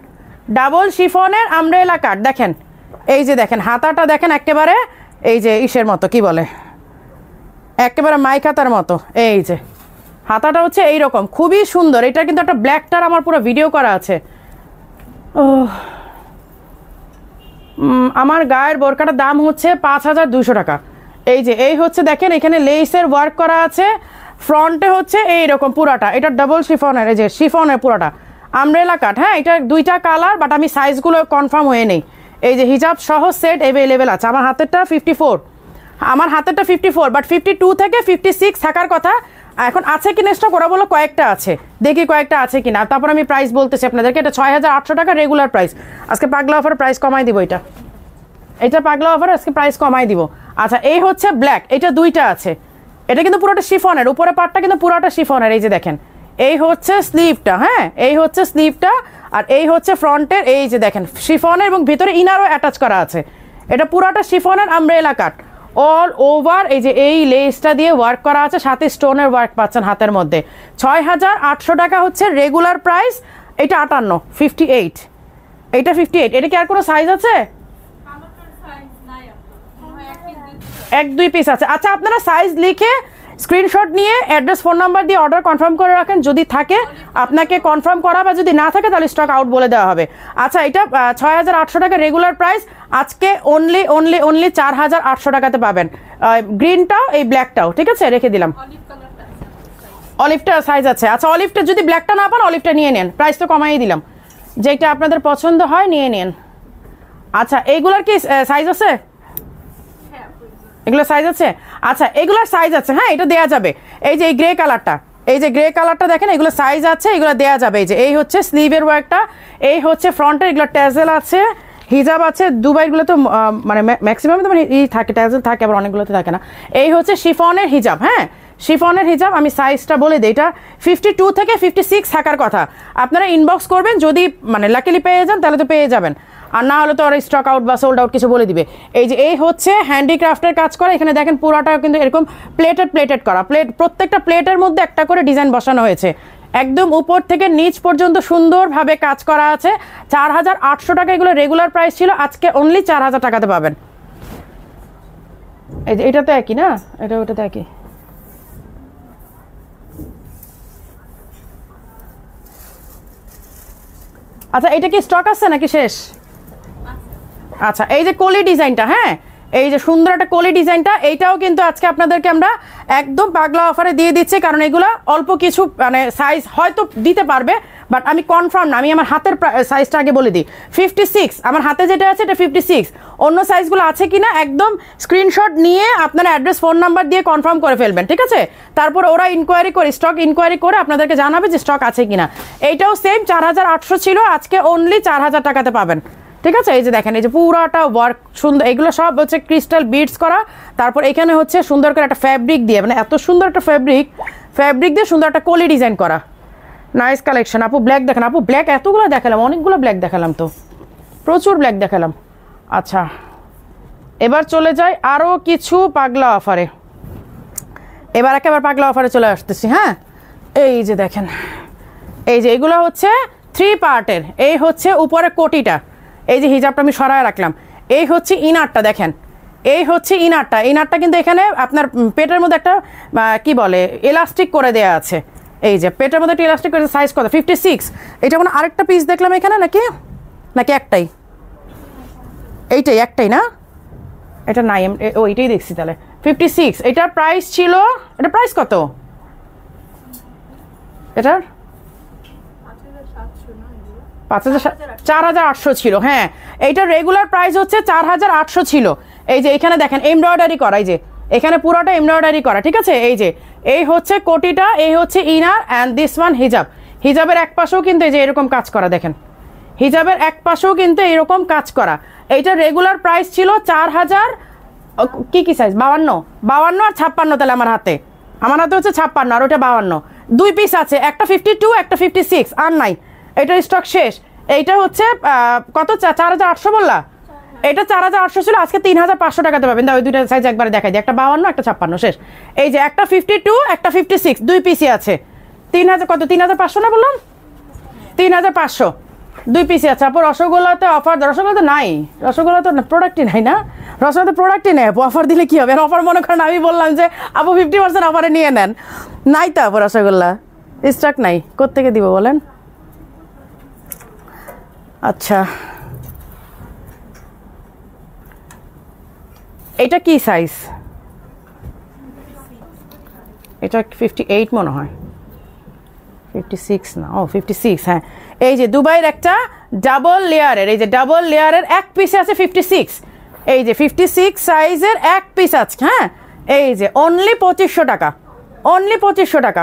[SPEAKER 1] ডাবল শিফনের আমব্রেলা কাট দেখেন, এই যে দেখেন হাতাটা দেখেন একেবারে এই যে ইসের মতো, কি বলে একেবারে মাইক হাতার মতো, এই যে হাতাটা হচ্ছে এইরকম, খুবই সুন্দর। এটা কিন্তু একটা ব্ল্যাকটার আমার পুরো ভিডিও করা আছে। ও আমার গায়ের বোরকাটার দাম হচ্ছে 5,200 টাকা। এই যে এই হচ্ছে দেখেন এখানে লেসের ওয়ার্ক করা আছে, ফ্রন্টে হচ্ছে এইরকম পুরাটা, এটা ডাবল শিফনের, এই যে শিফনের পুরাটা আমব্রেলা কাট। হ্যাঁ এটা দুইটা কালার, বাট আমি সাইজগুলো কনফার্ম হয়ে নেই। এই যে হিজাব সহ সেট অ্যাভেলেবেল আছে। আমার হাতেরটা 54, আমার হাতেরটা 54, বাট 52 থেকে 56 থাকার কথা। এখন আছে কিনা স্টক, ওরা বলো কয়েকটা আছে, দেখি কয়েকটা আছে কিনা, তারপর আমি প্রাইস বলতেছি আপনাদেরকে। এটা 6,800 টাকা রেগুলার প্রাইস, আজকে পাগলা অফার প্রাইস কমাই দিব। এটা পাগলা অফার আজকে প্রাইস কমাই দিব। আচ্ছা এই হচ্ছে ব্ল্যাক, এটা দুইটা আছে, এটা কিন্তু পুরোটা শিফনের, উপরে পার্টটা কিন্তু পুরোটা শিফনের। এই যে দেখেন এই হচ্ছে স্লিভটা, হ্যাঁ এই হচ্ছে স্লিভটা, আর এই হচ্ছে ফ্রন্টের, এই যে দেখেন শিফনের এবং ভিতরে ইনারও অ্যাটাচ করা আছে। এটা পুরোটা শিফনের আমব্রেলা কাট অল ওভার, এই যে এই লেসটা দিয়ে ওয়ার্ক করা আছে, সাথে স্টোনের ওয়ার্ক পাচ্ছেন হাতের মধ্যে। 6,800 টাকা হচ্ছে রেগুলার প্রাইস। এটা 58, 58, এটা 58। এটা কি আর কোনো সাইজ আছে? এক দুই পিস আছে। আচ্ছা আপনারা সাইজ লিখে স্ক্রিনশট নিয়ে অ্যাড্রেস ফোন নাম্বার দিয়ে অর্ডার কনফার্ম করে রাখেন, যদি থাকে আপনাকে কনফার্ম করা, বা যদি না থাকে তাহলে স্টক আউট বলে দেওয়া হবে। আচ্ছা এটা 6,800 টাকা রেগুলার প্রাইস, আজকে অনলি 4,800 টাকাতে পাবেন। গ্রিনটাও এই ব্ল্যাকটাও, ঠিক আছে রেখে দিলাম। অলিভটা সাইজ আছে। আচ্ছা অলিভটা যদি ব্ল্যাকটা না পান অলিভটা নিয়ে নেন, প্রাইস তো কমাই দিলাম, যেটা আপনাদের পছন্দ হয় নিয়ে নেন। আচ্ছা এইগুলোর কি সাইজ আছে? এগুলো সাইজ আছে? আচ্ছা এগুলোর সাইজ আছে, হ্যাঁ এটা দেয়া যাবে। এই যে এই গ্রে কালারটা, এই যে গ্রে কালারটা দেখেন, এগুলো সাইজ আছে, এগুলো দেয়া যাবে। এই যে এই হচ্ছে স্লিভের ওয়ার্কটা, এই হচ্ছে ফ্রন্টের, এগুলো ট্যাজেল আছে, হিজাব আছে। দুবাইগুলো তো মানে ম্যাক্সিমাম তো মানে এই থাকে, ট্যাজেল থাকে, আবার অনেকগুলোতে থাকে না। এই হচ্ছে শিফনের হিজাব, হ্যাঁ শিফনের হিজাব। আমি সাইজটা বলে দিই, এটা 52 থেকে 56 থাকার কথা। আপনারা ইনবক্স করবেন, যদি মানে লাকিলি পেয়ে যান তাহলে তো পেয়ে যাবেন, আর না হলে তো ওরা স্টক আউট বা সোল্ড আউট কিছু বলে দিবে। এই যে এই হচ্ছে হ্যান্ডিক্রাফটের কাজ করা, এখানে দেখেন পুরাটা কিন্তু এরকম প্লেটেড করা, প্রত্যেকটা প্লেটের মধ্যে একটা করে ডিজাইন বসানো হয়েছে, একদম উপর থেকে নিচ পর্যন্ত সুন্দরভাবে কাজ করা আছে। 4,800 টাকা এগুলো রেগুলার প্রাইস ছিল, আজকে অনলি 4,000 টাকাতে পাবেন। এই যে এটা তো একই না, এটা ওটা তো একই। আচ্ছা এটা কি স্টক আছে নাকি শেষ? আচ্ছা এই যে কলি ডিজাইনটা, হ্যাঁ এই যে সুন্দর একটা কলি ডিজাইনটা, এইটাও কিন্তু আজকে আপনাদেরকে আমরা একদম পাগলা অফারে দিয়ে দিচ্ছি। কারণ এগুলো অল্প কিছু মানে সাইজ হয়তো দিতে পারবে, বাট আমি কনফার্ম না। আমি আমার হাতের সাইজটা আগে বলে দিই, 56 আমার হাতে যেটা আছে এটা 56। অন্য সাইজগুলো আছে কিনা একদম স্ক্রিনশট নিয়ে আপনারা অ্যাড্রেস ফোন নাম্বার দিয়ে কনফার্ম করে ফেলবেন, ঠিক আছে? তারপর ওরা ইনকোয়ারি করে স্টক ইনকোয়ারি করে আপনাদেরকে জানাবে যে স্টক আছে কিনা। এইটাও সেম 4800 ছিল, আজকে অনলি 4000 টাকাতে পাবেন, ঠিক আছে? এই যে দেখেন এই যে পুরাটা ওয়ার্ক সুন্দর, এগুলো সব হচ্ছে ক্রিস্টাল বিডস করা। তারপর এখানে হচ্ছে সুন্দর করে একটা ফ্যাব্রিক দিয়ে, মানে এত সুন্দর একটা ফ্যাব্রিক দিয়ে সুন্দর একটা কলি ডিজাইন করা। Nice collection. আপু ব্ল্যাক দেখেন, আপু ব্ল্যাক এতগুলো দেখালাম, অনেকগুলো ব্ল্যাক দেখালাম, তো প্রচুর ব্ল্যাক দেখালাম। আচ্ছা এবার চলে যাই আরও কিছু পাগলা অফারে। এবার একেবারে পাগলা অফারে চলে আসতেছি। হ্যাঁ এই যে দেখেন, এই যে এগুলো হচ্ছে 3 পার্টের। এই হচ্ছে উপরে কোটিটা, এই যে হিজাবটা আমি সরায় রাখলাম। এই হচ্ছে ইনারটা, দেখেন এই হচ্ছে ইনারটা কিন্তু এখানে আপনার পেটের মধ্যে একটা কি বলে এলাস্টিক করে দেয়া আছে। এই যে পেটের মধ্যে একটা এলাস্টিক করে, সাইজ কত? 56। এটা কোনো আরেকটা পিস দেখলাম এখানে নাকি একটাই? এইটাই একটাই না, এটা নাই, ওইটাই দেখছি তাহলে 56। এটার প্রাইস ছিল, এটা প্রাইস কত এটার? 4800 ছিল। হ্যাঁ এইটার রেগুলার প্রাইস হচ্ছে 4800 ছিল। এই যে এখানে দেখেন এমব্রয়ডারি করা, এই যে এখানে পুরোটা এমব্রয়ডারি করা, ঠিক আছে? এই যে এই হচ্ছে কোটিটা, এই হচ্ছে ইনার অ্যান্ড দিস ওয়ান হিজাব। হিজাবের এক পাশেও কিন্তু এই যে এরকম কাজ করা, দেখেন হিজাবের এক পাশেও কিন্তু এরকম কাজ করা। এইটার রেগুলার প্রাইস ছিল 4000, কি সাইজ? 52 আর 56। তাহলে আমার হাতে হচ্ছে 56 আর ওটা 52। 2 পিস আছে, একটা 52 একটা 56, আর নাই, এটার স্টক শেষ। এইটা হচ্ছে কত? 4800 বললা? এটা 4800 ছিল, আজকে 3500 টাকাতে পাবেন। ওই দুইটা সাইজ একবারে দেখাই দিই, একটা 52 একটা 56, শেষ। এই যে একটা 52 একটা 56, 2 পিসই আছে। 3000 কত? 3500 না বললাম? 3500 2 পিসই আছে। আপু রসগোল্লাতে অফার? রসগোল্লাতে নাই, রসগোল্লা তো প্রোডাক্টই নাই না, রসগোল্লাতে প্রোডাক্টই নেই। অফার দিলে কি হবে? অফার মনে করেন আমি বললাম যে আপু 50% অফারে নিয়ে নেন, নাই তো আপু রসগোল্লা স্টক নাই, কোত্থেকে দিব বলেন? আচ্ছা এটা কি সাইজ? এটা 58 মনে হয়, 56 না, ও 56। হ্যাঁ এই যে দুবাইয়ের একটা ডাবল লেয়ারের, এই যে ডাবল লেয়ারের এক পিসে আছে 56। এই যে 56 সাইজের এক পিস আছে। হ্যাঁ এই যে অনলি 2500 টাকা, অনলি 2500 টাকা।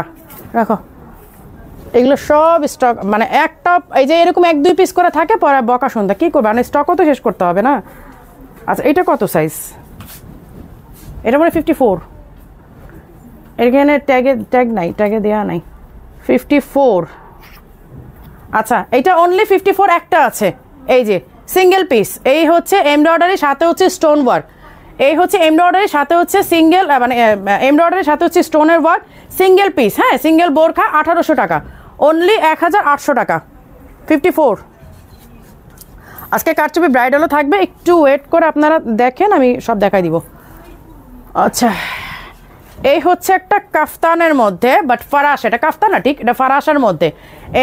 [SPEAKER 1] রাখো এগুলো সব স্টক, মানে একটা এই যে এরকম 1-2 পিস করে থাকে, পরে বকা শুনতে কি করবে, মানে স্টকও তো শেষ করতে হবে না। আচ্ছা এটা কত সাইজ? এটা মানে 54, এখানে ট্যাগ নাই, ট্যাগে দেওয়া নাই, 54। আচ্ছা এটা অনলি 54 একটা আছে। এই যে সিঙ্গেল পিস, এই হচ্ছে এমব্রয়ডারি সাথে হচ্ছে স্টোন ওয়ার্ক, এই হচ্ছে এমব্রয়ডারি সাথে হচ্ছে সিঙ্গেল, মানে এমব্রয়ডারির সাথে হচ্ছে স্টোনের ওয়ার্ক, সিঙ্গেল পিস। হ্যাঁ সিঙ্গেল বোরখা 1800 টাকা, অনলি 1800 টাকা, 54। আজকে কারচুপি ব্রাইডালও থাকবে, একটু ওয়েট করে আপনারা দেখেন, আমি সব দেখাই দিব। আচ্ছা এই হচ্ছে একটা কাফতানের মধ্যে, বাট ফারাস, এটা কাফতান না ঠিক, এটা ফারাসের মধ্যে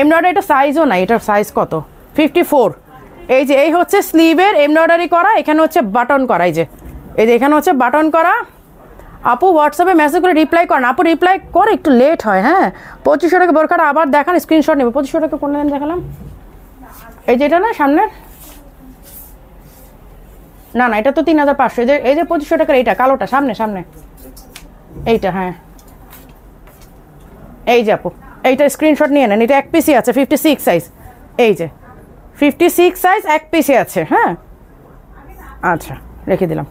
[SPEAKER 1] এমব্রয়ডারি। এটা সাইজও নাই, এটার সাইজ কত? 54। এই যে এই হচ্ছে স্লিভের এমব্রয়ডারি করা, এখানে হচ্ছে বাটন করা, এই যে এখানে হচ্ছে বাটন করা। আপু হোয়াটসঅ্যাপে মেসেজ করে রিপ্লাই করেন, আপু রিপ্লাই করে একটু লেট হয়। হ্যাঁ 2500 টাকা বোরখাটা আবার দেখান, স্ক্রিনশট নেবে। 2500 টাকা কোন লাইন দেখালাম? এই যে এটা না সামনের, না এটা তো 3500। এই যে 2500 টাকার এইটা কালোটা, সামনে এইটা। হ্যাঁ এই যে আপু এইটা স্ক্রিনশট নিয়ে নেন, এটা এক পিসই আছে, 56 সাইজ। এই যে 56 সাইজ এক পিসে আছে। হ্যাঁ আচ্ছা রেখে দিলাম।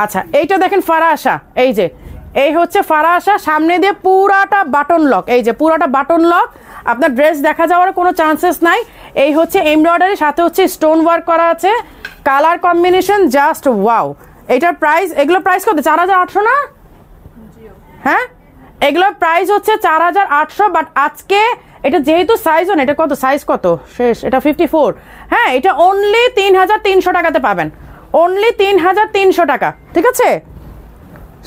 [SPEAKER 1] আচ্ছা এইটা দেখেন ফারাসা, এই যে এই হচ্ছে ফারাসা, সামনে দিয়ে পুরাটা বাটন লক, এই যে পুরাটা বাটন লক, আপনার ড্রেস দেখা যাওয়ার কোনো চান্সেস নাই। এই হচ্ছে এমব্রয়ডারি সাথে হচ্ছে স্টোন ওয়ার্ক করা আছে, কালার কম্বিনেশন জাস্ট ওয়াও। এটার প্রাইস, এগুলো প্রাইস কত? 4800 না? হ্যাঁ এগুলোর প্রাইস হচ্ছে 4800, বাট আজকে এটা যেহেতু সাইজ না, এটা কত সাইজ কত শেষ, এটা 54। হ্যাঁ এটা অনলি 3300 টাকাতে পাবেন, অনলি 3300 টাকা, ঠিক আছে?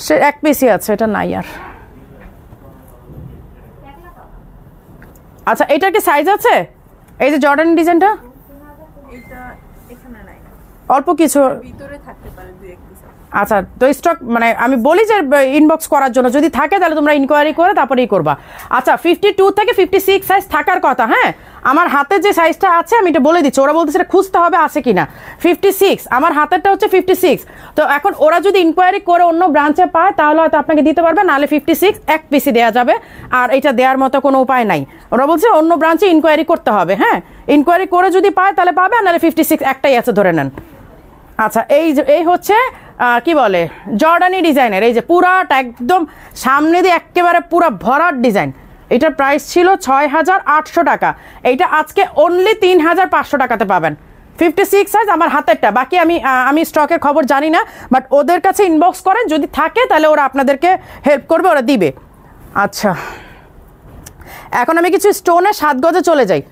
[SPEAKER 1] সে এক পিসই আছে, এটা নাই আর। আচ্ছা এটা কি সাইজ আছে? এই যে জর্ডান ডিজাইনটা অল্প কিছু
[SPEAKER 2] ভিতরে থাকতে পারে দুই এক পিস।
[SPEAKER 1] আচ্ছা, তো স্টক মানে আমি বলি যে ইনবক্স করার জন্য, যদি থাকে তাহলে তোমরা ইনকোয়ারি করে তারপরেই করবা। আচ্ছা 52 থেকে 56 সাইজ থাকার কথা। হ্যাঁ, আমার হাতে যে সাইজটা আছে আমি এটা বলে দিচ্ছি, ওরা বলতেছে এটা খুঁজতে হবে আছে কিনা। 56 আমার হাতেরটা হচ্ছে 56। তো এখন ওরা যদি ইনকোয়ারি করে অন্য ব্রাঞ্চে পায় তাহলে হয়তো আপনাকে দিতে পারবে, নাহলে 56 এক পিসি দেওয়া যাবে, আর এটা দেওয়ার মতো কোনো উপায় নাই। ওরা বলছে অন্য ব্রাঞ্চে ইনকোয়ারি করতে হবে। হ্যাঁ, ইনকোয়ারি করে যদি পায় তাহলে পাবে, নাহলে 56 একটাই আছে ধরে নেন। আচ্ছা এই হচ্ছে কি বলে জর্ডানি ডিজাইনের, এই যে পুরাটা একদম সামনে দিয়ে একেবারে পুরা ভরাট ডিজাইন। এটার প্রাইস ছিল 6,800 টাকা, এইটা আজকে অনলি 3,500 টাকাতে পাবেন। 56 সাইজ আমার হাতেরটা, বাকি আমি স্টকের খবর জানি না, বাট ওদের কাছে ইনবক্স করেন, যদি থাকে তাহলে ওরা আপনাদেরকে হেল্প করবে, ওরা দিবে। আচ্ছা এখন আমি কিছু স্টোনের 7 গজে চলে যাই,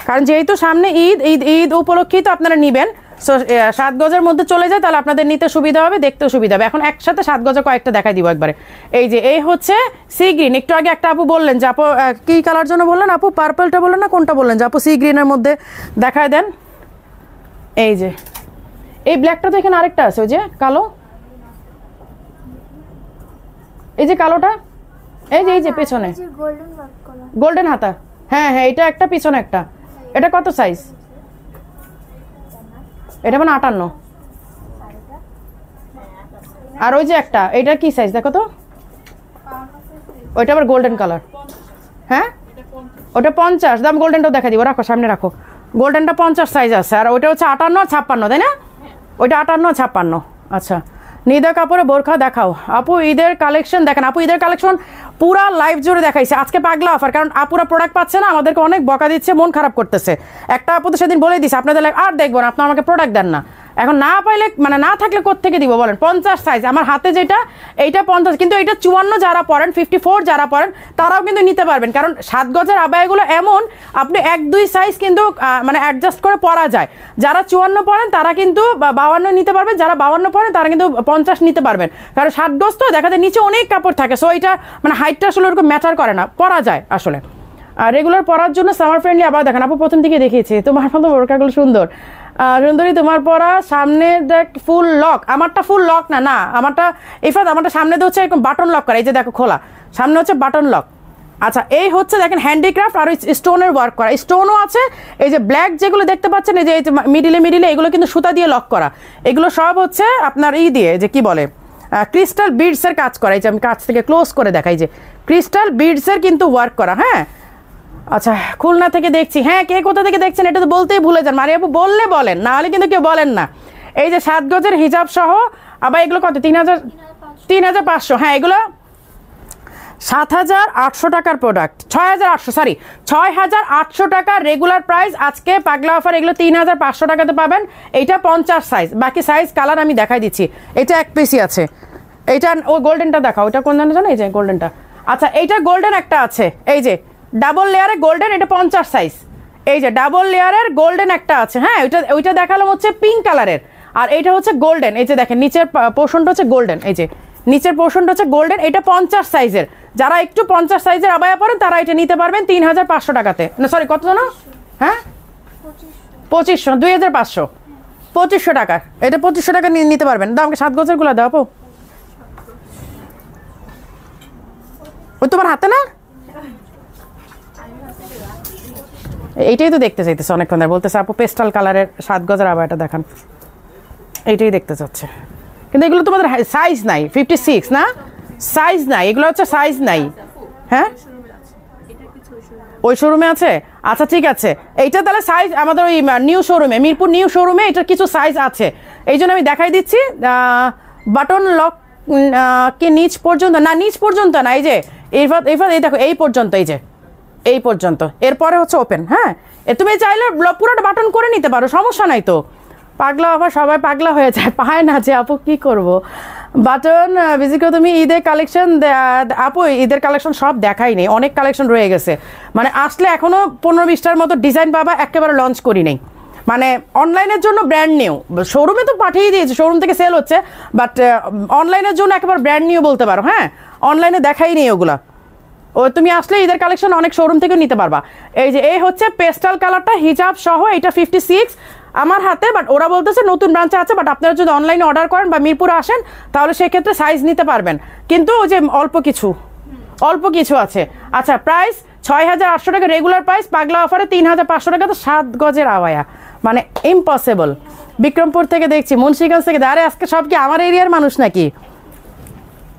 [SPEAKER 1] কারণ যেহেতু সামনে ঈদ উপলক্ষেই তো আপনারা নেবেন। সো 7 গজের মধ্যে চলে যায়, তাহলে আপনাদের নিতে সুবিধা হবে, দেখতেও সুবিধা হবে। এখন একসাথে 7 গজে কয়েকটা দেখাই দিব একবারে। এই যে এই হচ্ছে সি গ্রিন, একটু আগে একটা আপু বললেন যে আপু কি কালার জন্য বললেন আপু, পার্পলটা বললেন না কোনটা বললেন, যে আপু সি গ্রিনের মধ্যে দেখায় দেন। এই যে এই ব্ল্যাকটা তো এখানে আরেকটা আছে, ওই যে কালো, এই যে কালোটা, এই যে পেছনে গোল্ডেন হাতা। হ্যাঁ হ্যাঁ, এটা একটা পিছনে একটা। এটা কত সাইজ? এটা মানে 58। আর ওই যে একটা, এটা কি সাইজ দেখো তো, ওইটা আবার গোল্ডেন কালার। হ্যাঁ ওটা 50, দাম গোল্ডেনটাও দেখা দিব, রাখো সামনে রাখো। গোল্ডেনটা 50 সাইজ আছে, আর ওইটা হচ্ছে 58 আর 56, তাই না? ওইটা 58 আর 56। আচ্ছা নিদা কাপড়ে বোরখা দেখাও আপু, ঈদের কালেকশন দেখেন আপু। ঈদের কালেকশন পুরা লাইভ জুড়ে দেখাইছে, আজকে পাগলা অফার, কারণ আপুরা প্রোডাক্ট পাচ্ছে না, আমাদেরকে অনেক বকা দিচ্ছে, মন খারাপ করতেছে। একটা আপু তো সেদিন বলে দিছে আপনাদের লাইভ আর দেখবো না, আপনারা আমাকে প্রোডাক্ট দেন না। এখন না পাইলে মানে না থাকলে কোত্থেকে দিব বলেন? 50 সাইজ আমার হাতে যেটা, এইটা 50, কিন্তু এটা 54 যারা পরেন, 54 যারা পরেন তারাও কিন্তু নিতে পারবেন, কারণ 7 গজের আবায়াগুলো এমন আপনি 1-2 সাইজ কিন্তু মানে অ্যাডজাস্ট করে পরা যায়। যারা 54 পরেন তারা কিন্তু 52 নিতে পারবেন, যারা 52 পরেন তারা কিন্তু 50 নিতে পারবেন, কারণ 7 গজ তো দেখা যায় নিচে অনেক কাপড় থাকে, সো এটা মানে হাইটটা আসলে ওরকম ম্যাটার করে না, পরা যায় আসলে। আর রেগুলার পরার জন্য সামার ফ্রেন্ডলি। আবার দেখেন আপু প্রথম দিকে দেখিয়েছি, তোমার মতো বোরকাগুলো সুন্দর সুন্দরী, তোমার পরা সামনে দেখ ফুল লক, আমারটা ফুল লক না, না আমারটা ইফাত, আমারটা সামনে দিয়ে হচ্ছে এরকম বাটন লক করা, এই যে দেখো খোলা, সামনে হচ্ছে বাটন লক। আচ্ছা এই হচ্ছে দেখেন হ্যান্ডিক্রাফট আর স্টোনের ওয়ার্ক করা, স্টোনও আছে। এই যে ব্ল্যাক যেগুলো দেখতে পাচ্ছেন, এই যে মিডিলে এগুলো কিন্তু সুতা দিয়ে লক করা, এগুলো সব হচ্ছে আপনার দিয়ে যে কি বলে ক্রিস্টাল বিডসের কাজ করা। এই যে আমি কাছ থেকে ক্লোজ করে দেখাই, যে ক্রিস্টাল বিডসের কিন্তু ওয়ার্ক করা। হ্যাঁ আচ্ছা খুলনা থেকে দেখছি, হ্যাঁ কে কোথা থেকে দেখছেন এটা তো বলতেই ভুলে যান, মারি আপু বললে বলেন, না হলে কিন্তু কেউ বলেন না। এই যে 7 গজের হিজাব সহ, আবার এগুলো কত? 3,500। হ্যাঁ এগুলো 7,800 টাকার প্রোডাক্ট, 6,800 টাকা রেগুলার প্রাইস, আজকে পাগলা অফার এগুলো 3,500 টাকাতে পাবেন। এইটা 50 সাইজ, বাকি সাইজ কালার আমি দেখাই দিচ্ছি। এটা এক পিসি আছে, এইটা ও গোল্ডেনটা দেখাও, ওইটা কোন জানো? এই যে গোল্ডেনটা। আচ্ছা এইটা গোল্ডেন একটা আছে, এই যে ডাবল লেয়ারে গোল্ডেন, এটা 50 সাইজ। এই যে ডাবল লেয়ারের গোল্ডেন একটা আছে। হ্যাঁ ওইটা দেখালাম হচ্ছে পিঙ্ক কালারের, আর এইটা হচ্ছে গোল্ডেন। এই যে দেখেন নিচের পোর্শনটা হচ্ছে গোল্ডেন, এই যে নিচের পোর্শনটা হচ্ছে গোল্ডেন, এটা 50 সাইজের। যারা একটু 50 সাইজের আবায়া পরেন তারা এটা নিতে পারবেন 3,500 টাকাতে, না সরি কত জানো? হ্যাঁ 2500, 2,500, 2500 টাকা, এটা 2500 টাকা নিতে পারবেন। দাও আমাকে 7 গজের গুলা দাও আপু, ওই তোমার হাতে না? এইটাই তো দেখতে চাইতেছে অনেকক্ষণ ধরে, বলতেছে আপু পেস্টাল কালারের 7 গজের আবায়াটা দেখান, এইটাই দেখতে চাচ্ছে। কিন্তু এগুলো তোমাদের সাইজ নাই, 56 না সাইজ নাই, এগুলো হচ্ছে সাইজ নাই। হ্যাঁ ওই শোরুমে আছে, আচ্ছা ঠিক আছে। এইটা তাহলে সাইজ আমাদের ওই নিউ শোরুমে, মিরপুর নিউ শোরুমে এটার কিছু সাইজ আছে, এই জন্য আমি দেখাই দিচ্ছি। বাটন লক কি নিচ পর্যন্ত? না নিচ পর্যন্ত না, এই যে এই দেখো এই পর্যন্ত, এই যে এই পর্যন্ত, এরপরে হচ্ছে ওপেন। হ্যাঁ তুমি চাইলে পুরোটা বাটন করে নিতে পারো, সমস্যা নাই তো। পাগলা আবার সবাই পাগলা হয়ে যায়, পায় না যে আপু কি করব। বাটন বেসিক্যালি তুমি ঈদের কালেকশন, আপু ঈদের কালেকশন সব দেখাই নেই, অনেক কালেকশন রয়ে গেছে, মানে আসলে এখনো 15-20টার মতো ডিজাইন পাবা, একেবারে লঞ্চ করি নেই। মানে অনলাইনের জন্য ব্র্যান্ড নিউ, শোরুমে তো পাঠিয়ে দিয়েছে, শোরুম থেকে সেল হচ্ছে, বাট অনলাইনের জন্য একেবারে ব্র্যান্ড নিউ বলতে পারো। হ্যাঁ অনলাইনে দেখাই নেই ওগুলা, ও তুমি আসলে ঈদের কালেকশন অনেক শোরুম থেকে নিতে পারবা। এই যে এই হচ্ছে পেস্টাল কালারটা হিজাব সহ, এটা 56 আমার হাতে, বাট ওরা বলতেছে নতুন ব্রাঞ্চে আছে, বাট আপনারা যদি অনলাইনে অর্ডার করেন বা মিরপুরে আসেন তাহলে সেক্ষেত্রে সাইজ নিতে পারবেন, কিন্তু ওই যে অল্প কিছু আছে। আচ্ছা প্রাইস 6,800 টাকা রেগুলার প্রাইস, পাগলা অফারে 3,500 টাকা। তো 7 গজের আওয়ায়া মানে ইম্পসিবল। বিক্রমপুর থেকে দেখছি, মুন্সিগঞ্জ থেকে, আরে আজকে সব কি আমার এরিয়ার মানুষ নাকি?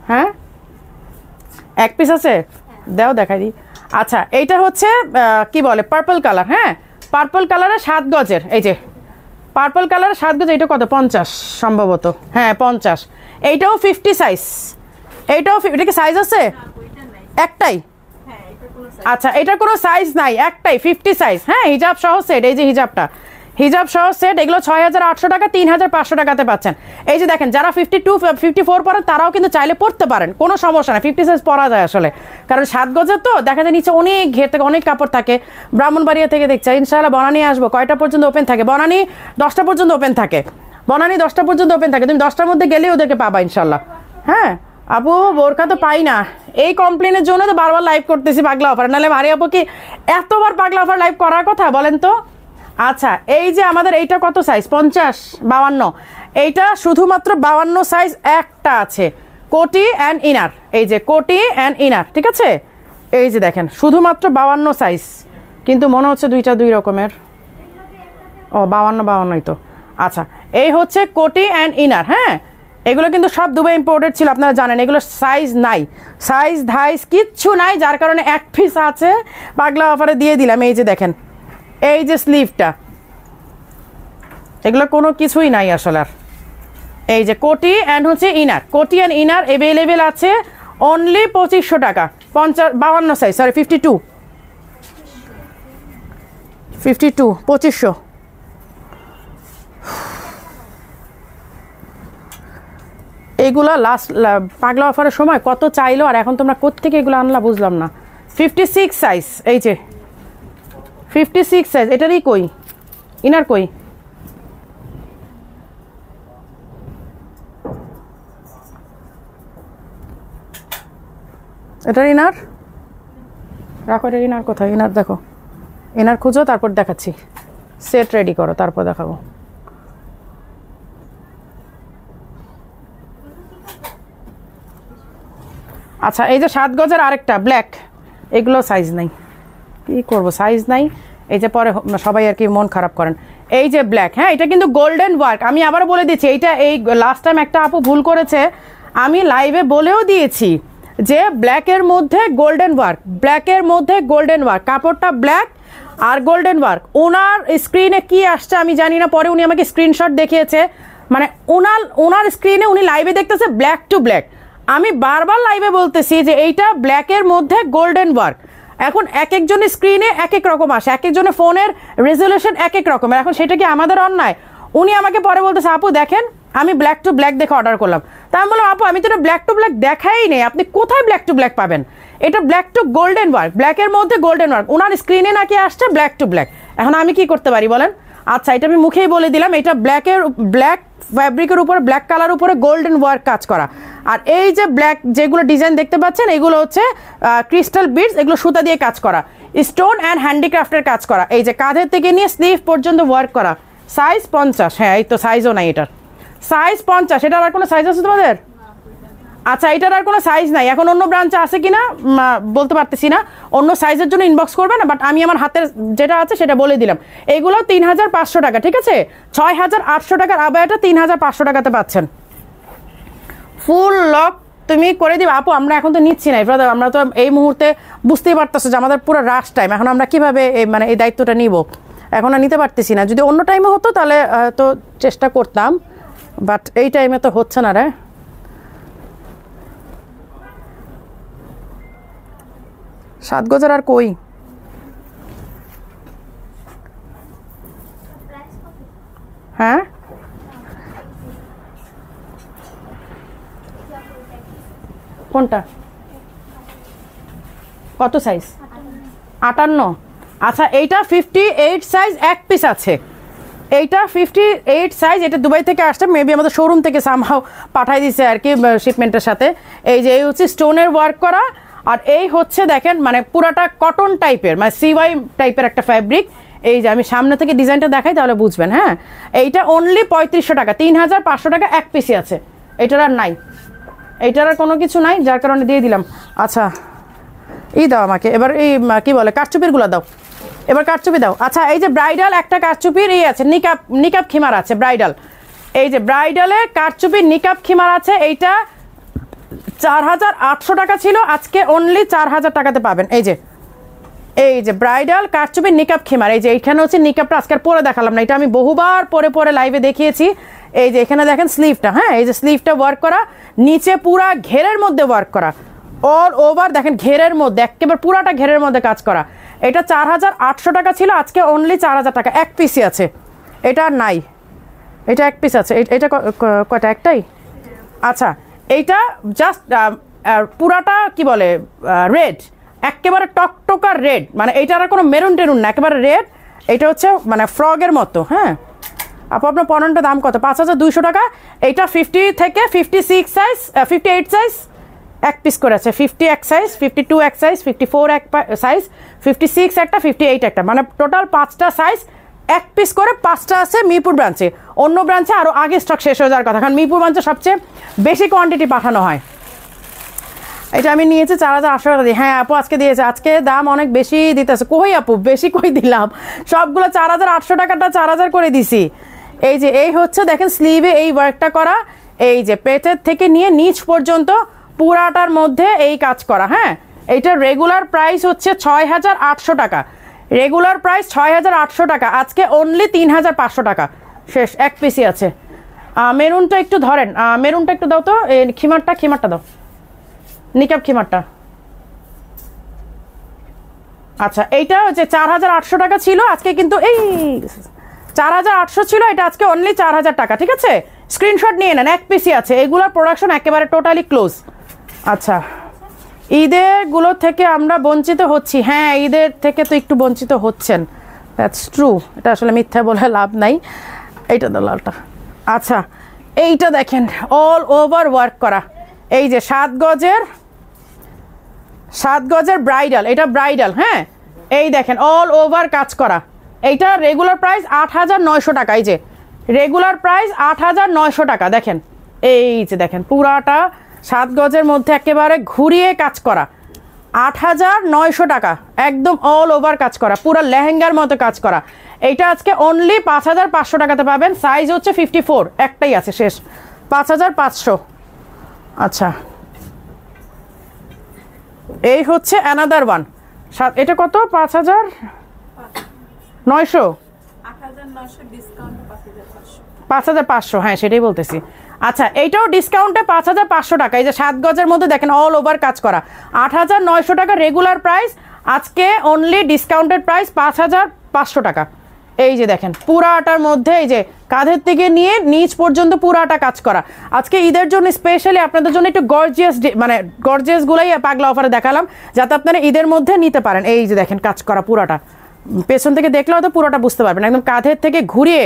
[SPEAKER 1] হ্যাঁ এক পিস আছে, দাও দেখাই দিই। আচ্ছা এইটা হচ্ছে কি বলে পার্পল কালার, হ্যাঁ পার্পল কালারের 7 গজের, এই যে পার্পল কালারের 7 গজ, এইটা কত 50 সম্ভবত, হ্যাঁ 50। এইটাও 50 সাইজ, এইটাও এটা কি সাইজ আছে? একটাই, আচ্ছা এটার কোনো সাইজ নাই, একটাই 50 সাইজ, হ্যাঁ হিজাব সহ সেট। এই যে হিজাব সহ সেট, এগুলো 6,800 টাকা, 3,500 টাকাতে পাচ্ছেন। এই যে দেখেন যারা 52 54 পরেন তারাও কিন্তু চাইলে পরতে পারেন, কোনো সমস্যা না, 50 সাইজ পরা যায় আসলে, কারণ 7 গজের তো দেখা যায় নিচে অনেক ঘের থেকে অনেক কাপড় থাকে। ব্রাহ্মণবাড়িয়া থেকে দেখছে ইনশাআল্লাহ বনানী আসবো, কয়টা পর্যন্ত ওপেন থাকে? বনানী 10টা পর্যন্ত ওপেন থাকে, বনানী 10টা পর্যন্ত ওপেন থাকে, তুমি 10টার মধ্যে গেলে ওদেরকে পাবা ইনশাআল্লাহ। হ্যাঁ আপু বোরকা তো পাই না, এই কমপ্লেনের জন্য তো বারবার লাইভ করতেছি পাগলা অফার, নাহলে মারি আপু কি এতবার পাগলা অফার লাইভ করার কথা বলেন তো? আচ্ছা এই যে আমাদের এইটা কত সাইজ? 50 52, এইটা শুধুমাত্র 52 সাইজ একটা আছে, কোটি অ্যান্ড ইনার, এই যে কোটি অ্যান্ড ইনার, ঠিক আছে? এই যে দেখেন শুধুমাত্র 52 সাইজ, কিন্তু মনে হচ্ছে দুইটা দুই রকমের, ও 52 তো। আচ্ছা এই হচ্ছে কোটি অ্যান্ড ইনার, হ্যাঁ এগুলো কিন্তু সব দুবাই ইম্পোর্টেড ছিল, আপনারা জানেন। এগুলো সাইজ নাই, সাইজ ধাইজ কিচ্ছু নাই, যার কারণে এক পিস আছে, পাগলা অফারে দিয়ে দিলাম। এই যে দেখেন এই যে স্লিভটা, এগুলো কোনো কিছুই নাই আসলে। আর এই যে কোটি অ্যান্ড হচ্ছে ইনার, কোটি অ্যান্ড ইনার অ্যাভেলেবেল আছে অনলি 2500 টাকা, 52 সাইজ, সরি 52 2500। এইগুলা লাস্ট পাগলা অফারের সময় কত চাইলো, আর এখন তোমরা কোত্থেকে এগুলো আনলা বুঝলাম না। 56 সাইজ, এই যে 56 সাইজ, এটারই কই ইনার কই? এটার ইনার রাখো, এটার ইনার কোথায়? ইনার দেখো, ইনার খুঁজো, তারপর দেখাচ্ছি। সেট রেডি করো, তারপর দেখাবো। আচ্ছা এই যে 7 গজের আরেকটা ব্ল্যাক, এগুলো সাইজ নাই, কি করব সাইজ নাই। এই যে পরে সবাই আর কি মন খারাপ করেন। এই যে ব্ল্যাক, হ্যাঁ এটা কিন্তু গোল্ডেন ওয়ার্ক, আমি আবারও বলে দিচ্ছি, এইটা এই লাস্ট টাইম একটা আপু ভুল করেছে, আমি লাইভে বলেও দিয়েছি যে ব্ল্যাকের মধ্যে গোল্ডেন ওয়ার্ক, ব্ল্যাকের মধ্যে গোল্ডেন ওয়ার্ক, কাপড়টা ব্ল্যাক আর গোল্ডেন ওয়ার্ক। ওনার স্ক্রিনে কি আসছে আমি জানি না, পরে উনি আমাকে স্ক্রিনশট দেখিয়েছে, মানে ওনার স্ক্রিনে উনি লাইভে দেখতেছে ব্ল্যাক টু ব্ল্যাক। আমি বারবার লাইভে বলতেছি যে এইটা ব্ল্যাকের মধ্যে গোল্ডেন ওয়ার্ক। এখন এক একজনের স্ক্রিনে এক এক রকম আসে, এক একজনের ফোনের রেজলিউশন এক এক রকমের, এখন সেটা কি আমাদের অন্যায়? উনি আমাকে পরে বলতেছে আপু দেখেন আমি ব্ল্যাক টু ব্ল্যাক দেখে অর্ডার করলাম। তা আমি বললাম আপু আমি তো এটা ব্ল্যাক টু ব্ল্যাক দেখাই নেই, আপনি কোথায় ব্ল্যাক টু ব্ল্যাক পাবেন? এটা ব্ল্যাক টু গোল্ডেন ওয়ার্ক, ব্ল্যাকের মধ্যে গোল্ডেন ওয়ার্ক, ওনার স্ক্রিনে নাকি আসছে ব্ল্যাক টু ব্ল্যাক। এখন আমি কি করতে পারি বলেন? আচ্ছা এটা আমি মুখেই বলে দিলাম, এটা ব্ল্যাক ফ্যাব্রিকের উপরে ব্ল্যাক কালার উপরে গোল্ডেন ওয়ার্ক কাজ করা। আর এই যে ব্ল্যাক যেগুলো ডিজাইন দেখতে পাচ্ছেন এগুলো হচ্ছে ক্রিস্টাল বিডস, এগুলো সুতা দিয়ে কাজ করা, স্টোন অ্যান্ড হ্যান্ডিক্রাফটের কাজ করা। এই যে কাঁধের থেকে নিয়ে স্লিভ পর্যন্ত ওয়ার্ক করা। সাইজ 50, হ্যাঁ এই তো সাইজও নাই এটার, সাইজ 50। এটার আর কোনো সাইজ আছে তোমাদের? আচ্ছা এটার আর কোনো সাইজ নাই, এখন অন্য ব্রাঞ্চে আছে কিনা বলতে পারতেছি না, অন্য সাইজের জন্য ইনবক্স করবে না, বাট আমি আমার হাতের যেটা আছে সেটা বলে দিলাম। এইগুলো 3,500 টাকা, ঠিক আছে? 6,800 টাকার আবায়াটা 3,500 টাকাতে পাচ্ছেন। ফুল লক তুমি করে দিবে আপু, আমরা এখন তো নিচ্ছি না ব্রাদার, আমরা তো এই মুহূর্তে বুঝতেই পারতেছো যে আমাদের পুরো রাশ টাইম, এখন আমরা কিভাবে মানে এই দায়িত্বটা নিব, এখন আর নিতে পারতেছি না। যদি অন্য টাইমে হতো তাহলে তো চেষ্টা করতাম, বাট এই টাইমে তো হচ্ছে না রে। সাত গজার আর কই? হ্যাঁ কোনটা কত সাইজ? 58। আচ্ছা এইটা 58 সাইজ এক পিস আছে, এইটা 58 সাইজ, এটা দুবাই থেকে আসছে, মেবি আমাদের শোরুম থেকে সামহাও পাঠাই দিছে আর কি শিপমেন্টের সাথে। এই যে এই হচ্ছে স্টোনের ওয়ার্ক করা, আর এই হচ্ছে দেখেন মানে পুরাটা কটন টাইপের মানে সিওয়াই টাইপের একটা ফ্যাব্রিক। এই যে আমি সামনে থেকে ডিজাইনটা দেখাই তাহলে বুঝবেন। হ্যাঁ, এইটা অনলি 3500 টাকা, 3500 টাকা এক পিসি আছে। এটার আর নাই, এইটার আর কোনো কিছু নাই, যার কারণে দিয়ে দিলাম। আচ্ছা দাও আমাকে এবার এই কি বলে কারচুপিরগুলো দাও, এবার কারচুপি দাও। আচ্ছা এই যে ব্রাইডাল একটা কারচুপির আছে, নিকাব খিমার আছে ব্রাইডাল। এই যে ব্রাইডালে কারচুপির নিকাব খিমার আছে, এইটা 4800 টাকা ছিল, আজকে অনলি 4000 টাকাতে পাবেন। এই যে ব্রাইডাল কারচুপির নিকাব খিমার। এই যে এইখানে হচ্ছে নিকাবটা আজকে পরে দেখালাম না, এটা আমি বহুবার পরে লাইভে দেখিয়েছি। এই যে এখানে দেখেন স্লিভটা, হ্যাঁ এই যে স্লিভটা ওয়ার্ক করা, নিচে পুরা ঘেরের মধ্যে ওয়ার্ক করা, অল ওভার দেখেন ঘেরের মধ্যে একেবারে পুরাটা ঘেরের মধ্যে কাজ করা। এটা 4800 টাকা ছিল, আজকে অনলি 4000 টাকা। এক পিসই আছে, এটা আর নাই, এটা এক পিস আছে। এটা কয়টা? একটাই। আচ্ছা এইটা জাস্ট পুরাটা কি বলে রেড, একেবারে টকটকার রেড, মানে এইটার কোনো মেরুন টেরুন না, একেবারে রেড। এটা হচ্ছে মানে ফ্রগের মতো। হ্যাঁ আপু আপনার পণ্যটার দাম কত? 5200 টাকা। এইটা 50 থেকে 56 সাইজ, 58 সাইজ এক পিস করে আছে। 50 এক সাইজ, 52 এক সাইজ, 54 এক সাইজ, 56 একটা, 58 একটা, মানে টোটাল 5টা সাইজ এক পিস করে 5টা আছে মিরপুর ব্রাঞ্চে। অন্য ব্রাঞ্চে আরও আগে স্টক শেষ হয়ে যাওয়ার কথা, কারণ মিরপুর ব্রাঞ্চে সবচেয়ে বেশি কোয়ান্টিটি পাঠানো হয়। এটা আমি নিয়েছি 4800 টাকা দিয়ে। হ্যাঁ আপু আজকে দিয়েছে, আজকে দাম অনেক বেশি দিতেছে। কই আপু বেশি কই দিলাম, সবগুলো 4800 টাকাটা 4000 করে দিছি। এই যে এই হচ্ছে দেখেন স্লিভে এই ওয়ার্কটা করা, এই যে পেটের থেকে নিয়ে নিচ পর্যন্ত পুরাটার মধ্যে এই কাজ করা। হ্যাঁ এইটার রেগুলার প্রাইস হচ্ছে 6800 টাকা, রেগুলার প্রাইস 6800 টাকা, আজকে অনলি 3500 টাকা। শেষ, এক পিসি আছে। মেরুনটা একটু ধরেন, মেরুনটা একটু দাও তো, খিমারটা দাও, নিকাব খিমারটা। আচ্ছা এইটা হচ্ছে 4800 টাকা ছিল, আজকে কিন্তু এই 4800 ছিল, এটা আজকে অনলি 4000 টাকা। ঠিক আছে, স্ক্রিনশট নিয়ে নেন, এক পিসি আছে। এগুলোর প্রোডাকশন একেবারে টোটালি ক্লোজ। আচ্ছা ঈদের গুলো থেকে আমরা বঞ্চিত হচ্ছি। হ্যাঁ ঈদের থেকে তো একটু বঞ্চিত হচ্ছেন, দ্যাটস ট্রু, এটা আসলে মিথ্যা বলে লাভ নাই। এইটা দাও লালটা। আচ্ছা এইটা দেখেন অল ওভার ওয়ার্ক করা, এই যে 7 গজের ব্রাইডাল, এটা ব্রাইডাল। হ্যাঁ এই দেখেন অল ওভার কাজ করা, এইটা রেগুলার প্রাইস 8900 টাকা। এই যে রেগুলার প্রাইস 8900 টাকা। দেখেন এই যে দেখেন পুরাটা 7 গজের মধ্যে একেবারে ঘুরিয়ে কাজ করা, 8900 টাকা, একদম অল ওভার কাজ করা, পুরা লেহেঙ্গার মতো কাজ করা। এইটা আজকে অনলি 5500 টাকাতে পাবেন। সাইজ হচ্ছে 54, একটাই আছে, শেষ, 5500। আচ্ছা এই হচ্ছে অ্যানাদার ওয়ান, এটা কত? 5900, 5500, হ্যাঁ সেটাই বলতেছি। আচ্ছা এইটাও ডিসকাউন্টে 5500 টাকা। এই যে 7 গজের মধ্যে দেখেন অল ওভার কাজ করা, 8900 টাকা রেগুলার প্রাইস, আজকে অনলি ডিসকাউন্টেড প্রাইস 5500 টাকা। এই যে দেখেন পুরাটার মধ্যে এই যে কাঁধের থেকে নিয়ে নিচ পর্যন্ত পুরাটা কাজ করা। আজকে ঈদের জন্য স্পেশালি আপনাদের জন্য একটু গর্জিয়াস, মানে গর্জিয়াসগুলোই পাগলা অফারে দেখালাম, যাতে আপনারা ঈদের মধ্যে নিতে পারেন। এই যে দেখেন কাজ করা পুরাটা, পেছন থেকে দেখলে হয়তো পুরোটা বুঝতে পারবেন, একদম কাঁধের থেকে ঘুরিয়ে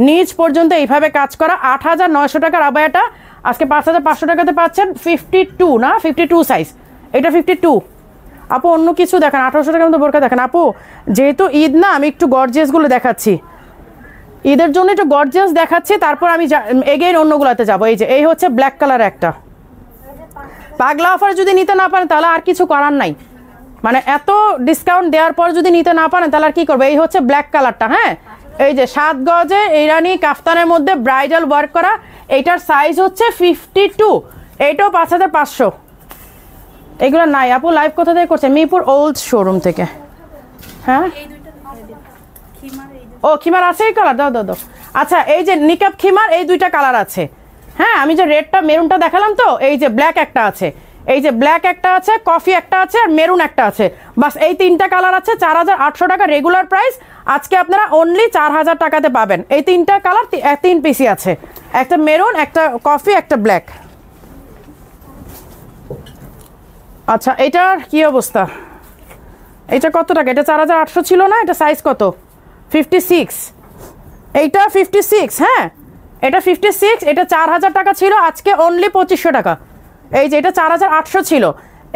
[SPEAKER 1] নিচ পর্যন্ত এইভাবে কাজ করা। 8900 টাকার আবায়াটা আজকে 5500 টাকাতে পাচ্ছেন। 52 না, 52 সাইজ, এটা 52। আপু অন্য কিছু দেখেন, 1800 টাকার মতো বোরকা দেখেন। আপু যেহেতু ঈদ না, আমি একটু গর্জিয়াসগুলো দেখাচ্ছি, ঈদের জন্য একটু গর্জিয়াস দেখাচ্ছি, তারপর আমি এগেইন অন্যগুলোতে যাবো। এই যে এই হচ্ছে ব্ল্যাক কালার একটা পাগলা অফারে, যদি নিতে না পারেন তাহলে আর কিছু করার নাই, মানে এত ডিসকাউন্ট দেওয়ার পর যদি নিতে না পারেন তাহলে আর কি করবো। এই হচ্ছে ব্ল্যাক কালারটা। হ্যাঁ এই যে 7 গজে ইরানি কাফতানের মধ্যে ব্রাইডাল ওয়ার্ক করা, এইটার সাইজ হচ্ছে 52, এইটাও 5500। এগুলো নাই আপু, লাইভ কোথা থেকে করছে? মিরপুর ওল্ড শোরুম থেকে। হ্যাঁ ও খিমার আছে, এই কালার দাও দাও দাও। আচ্ছা এই যে নিকাব খিমার, এই দুইটা কালার আছে। হ্যাঁ আমি যে রেডটা মেরুনটা দেখালাম, তো এই যে ব্ল্যাক একটা আছে, এই যে ব্ল্যাক একটা আছে, কফি একটা আছে, আর মেরুন একটা আছে, বাস এই 3টা কালার আছে। 4800 টাকা রেগুলার প্রাইস, আজকে আপনারা অনলি 4000 টাকাতে পাবেন। এই 3টা কালার 3 পিসি আছে, একটা মেরুন, একটা কফি, একটা ব্ল্যাক। আচ্ছা এটার কি অবস্থা? এটা কত টাকা? এটা 4800 ছিল না? এটা সাইজ কত? 56, এইটা 56। হ্যাঁ এটা 56, এটা 4000 টাকা ছিল, আজকে অনলি 2500 টাকা। এই যে এটা 4800 ছিল,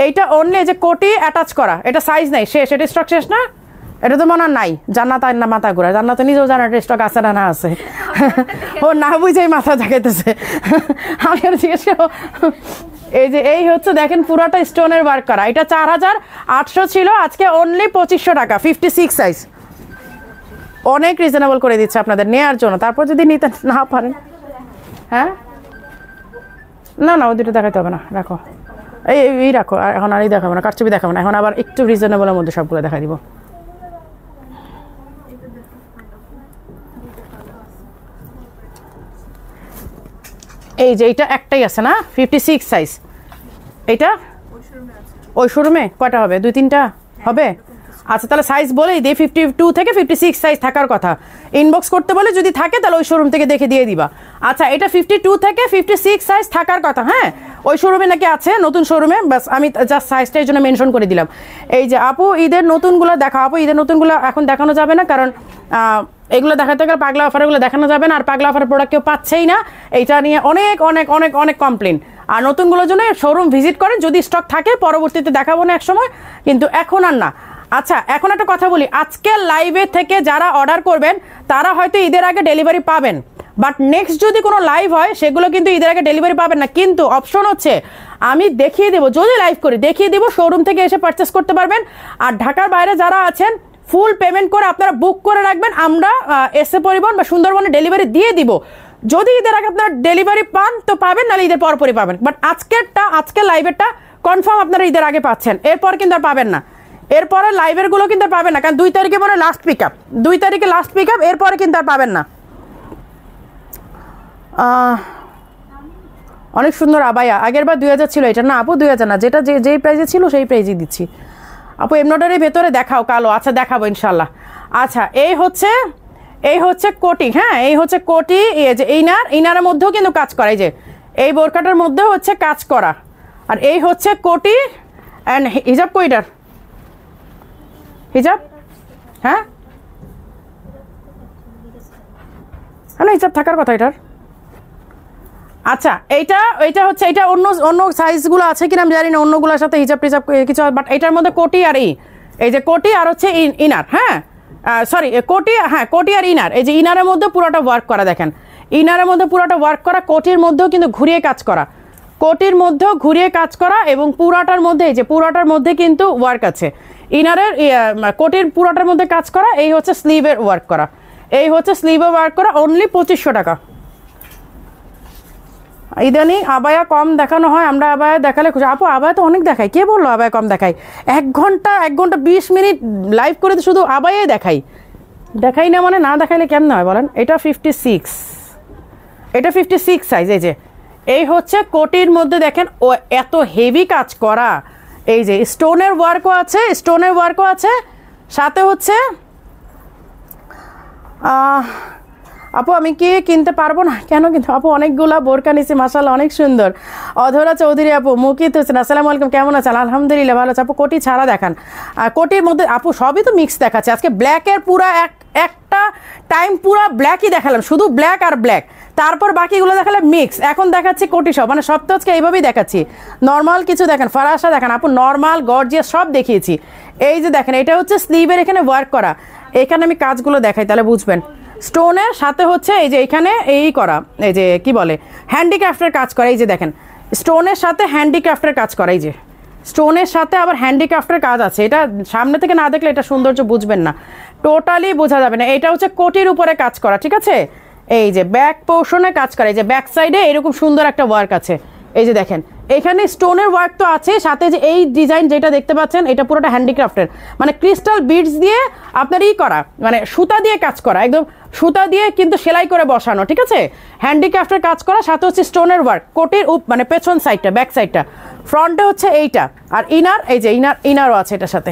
[SPEAKER 1] এইটা অনলি যে কোটি অ্যাটাচ করা, এটা সাইজ নাই, শেষ, এটা স্টক শেষ না, এটা তো মনে নাই। জান্নাত আর না মাথা ঘুরা, জান্নাত নিজেও জানার স্টক আছে না, না আছে। ও না বুঝেই মাথা জাগাইতেছে। আমি আর জিজ্ঞেস করবো, এই যে এই হচ্ছে দেখেন পুরাটা স্টোনের ওয়ার্ক করা, এটা 4800 ছিল, আজকে অনলি 2500 টাকা, 56 সাইজ। অনেক রিজনেবল করে দিচ্ছে আপনাদের নেওয়ার জন্য, তারপর যদি নিতে না পারেন। হ্যাঁ না না, ওই দুটো দেখাতে হবে না, রাখো, এই রাখো, এখন আর এই দেখাবো না, কারচুপি দেখাবো না, এখন আবার একটু রিজনেবলের মধ্যে সবগুলো দেখা দিব। এই যে এইটা একটাই আছে না, 56 সাইজ, এইটা ওই শোরুমে কয়টা হবে, 2-3টা হবে? আচ্ছা তাহলে সাইজ বলেই দিই, 52 থেকে 56 সাইজ থাকার কথা। ইনবক্স করতে বলে যদি থাকে তাহলে ওই শোরুম থেকে দেখে দিয়ে দিবা। আচ্ছা এটা 52 থেকে 56 সাইজ থাকার কথা, হ্যাঁ ওই শোরুমে নাকি আছে, নতুন শোরুমে, বাস আমি জাস্ট সাইজটা এই জন্য মেনশন করে দিলাম। এই যে আপু ঈদের নতুনগুলো দেখা, আপু ঈদের নতুনগুলো এখন দেখানো যাবে না, কারণ এগুলো দেখাতে গেলে পাগলা অফারগুলো দেখানো যাবে না, আর পাগলা অফার প্রোডাক্ট কেউ পাচ্ছেই না, এইটা নিয়ে অনেক অনেক অনেক অনেক কমপ্লেন। আর নতুনগুলোর জন্য শোরুম ভিজিট করেন, যদি স্টক থাকে পরবর্তীতে দেখাবো না এক সময়, কিন্তু এখন আর না। আচ্ছা এখন একটা কথা বলি, আজকে লাইভে থেকে যারা অর্ডার করবেন তারা হয়তো ঈদের আগে ডেলিভারি পাবেন, বাট নেক্সট যদি কোনো লাইভ হয় সেগুলো কিন্তু ঈদের আগে ডেলিভারি পাবেন না। কিন্তু অপশন হচ্ছে আমি দেখিয়ে দেবো, যদি লাইভ করি দেখিয়ে দেবো, শোরুম থেকে এসে পারচেস করতে পারবেন। আর ঢাকার বাইরে যারা আছেন ফুল পেমেন্ট করে আপনারা বুক করে রাখবেন, আমরা এসএ পরিবহন বা সুন্দরবনে ডেলিভারি দিয়ে দিব। যদি ঈদের আগে আপনারা ডেলিভারি পান তো পাবেন, নাহলে ঈদের পরপরই পাবেন। বাট আজকের লাইভেরটা কনফার্ম আপনারা ঈদের আগে পাচ্ছেন, এরপর কিন্তু আর পাবেন না। এরপরে লাইভের গুলো কিন্তু আর পাবেন না, কারণ 2 তারিখে মনে লাস্ট পিক আপ, 2 তারিখে লাস্ট পিক আপ, এরপরে কিন্তু আর পাবেন না। অনেক সুন্দর আবায়া, আগের বার 2000 ছিল, এটা না আপু 2000 না, যেটা যেই প্রাইজে ছিল সেই প্রাইজে দিচ্ছি আপু। এমব্রয়ডারির ভেতরে দেখাও কালো, আচ্ছা দেখাবো ইনশাল্লাহ। আচ্ছা এই হচ্ছে কোটি, হ্যাঁ এই হচ্ছে কোটি, এই যে ইনারের মধ্যেও কিন্তু কাজ করা, এই যে এই বোরকাটার মধ্যেও হচ্ছে কাজ করা। আর এই হচ্ছে কোটি অ্যান্ড হিজাব, কইটার হিজাব, হ্যাঁ হ্যালো হিজাব থাকার কথা এটার। আচ্ছা এইটা হচ্ছে, এটা অন্য সাইজগুলো আছে কিনা আমি জানি না, অন্যগুলোর সাথে হিজাব টিজাব কিছু, বাট এটার মধ্যে কোটি আর এই যে কোটি আর হচ্ছে ইনার, হ্যাঁ সরি কোটি, হ্যাঁ কোটি আর ইনার, এই যে ইনারের মধ্যে পুরোটা ওয়ার্ক করা, দেখেন ইনারের মধ্যে পুরোটা ওয়ার্ক করা, কোটির মধ্যেও কিন্তু ঘুরিয়ে কাজ করা, কোটির মধ্যেও ঘুরিয়ে কাজ করা, এবং পুরাটার মধ্যে এই যে পুরাটার মধ্যে কিন্তু ওয়ার্ক আছে, ইনারের কোটির পুরাটার মধ্যে কাজ করা। এই হচ্ছে স্লিভের ওয়ার্ক করা, এই হচ্ছে স্লিভে ওয়ার্ক করা, অনলি 2500 টাকা। ইদানিং আবায়া কম দেখানো হয়, আমরা আবায়া দেখালে খুশি। আপু আবায়া তো অনেক দেখাই, কে বললো আবায়া কম দেখাই? 1 ঘন্টা 20 মিনিট লাইভ করে তো শুধু আবায়াই দেখাই না, মানে না দেখাইলে কেমন হয় বলেন? এটা 56 সাইজ। এই হচ্ছে কোটির মধ্যে দেখেন ও এত হেভি কাজ করা, এই যে স্টোনের ওয়ার্কও আছে, সাথে হচ্ছে আপু আমি কি কিনতে পারবো না কেন? কিন্তু আপু অনেকগুলা বোরকা নিছি মাশাআল্লাহ, অনেক সুন্দর। অধরা চৌধুরী আপু, মুকিত হোসেন, আসসালামু আলাইকুম, কেমন আছেন? আলহামদুলিল্লাহ ভালো আছে আপু। কোটি ছাড়া দেখান, কোটির মধ্যে আপু সবই তো মিক্স দেখাচ্ছে। আজকে ব্ল্যাকের পুরা একটা টাইম পুরা ব্ল্যাকই দেখালাম, শুধু ব্ল্যাক আর ব্ল্যাক, তারপর বাকিগুলো দেখালে মিক্স। এখন দেখাচ্ছি কোটি সব, মানে সব তো আজকে এইভাবেই দেখাচ্ছি। নর্মাল কিছু দেখেন, ফারাসা দেখেন আপু, নর্মাল গর্জিয়াস সব দেখিয়েছি। এই যে দেখেন এটা হচ্ছে স্লিভের এখানে ওয়ার্ক করা, এখানে আমি কাজগুলো দেখাই তাহলে বুঝবেন। স্টোনের সাথে হচ্ছে এই যে এখানে এই করা, এই যে কি বলে হ্যান্ডিক্রাফটের কাজ করা, এই যে দেখেন স্টোনের সাথে হ্যান্ডিক্রাফটের কাজ করা, এই যে স্টোনের সাথে আবার হ্যান্ডিক্রাফটের কাজ আছে। এটা সামনে থেকে না দেখলে এটা সৌন্দর্য বুঝবেন না, টোটালি বোঝা যাবে না। এটা হচ্ছে কোটির উপরে কাজ করা, ঠিক আছে? এই যে ব্যাক পোর্শনে কাজ করা, এই যে ব্যাক সাইডে এরকম সুন্দর একটা ওয়ার্ক আছে, এই যে দেখেন এখানে স্টোনের ওয়ার্ক তো আছে, সাথে যে এই ডিজাইন যেটা দেখতে পাচ্ছেন এটা পুরোটা হ্যান্ডিক্রাফটের, মানে ক্রিস্টাল বিডস দিয়ে আপনার করা, মানে সুতা দিয়ে কাজ করা, একদম সুতা দিয়ে কিন্তু সেলাই করে বসানো, ঠিক আছে? হ্যান্ডিক্রাফটের কাজ করা, সাথে হচ্ছে স্টোনের ওয়ার্ক কোটির মানে পেছন সাইডটা, ব্যাক সাইডটা, ফ্রন্টে হচ্ছে এইটা, আর ইনার এই যে ইনারও আছে এটার সাথে।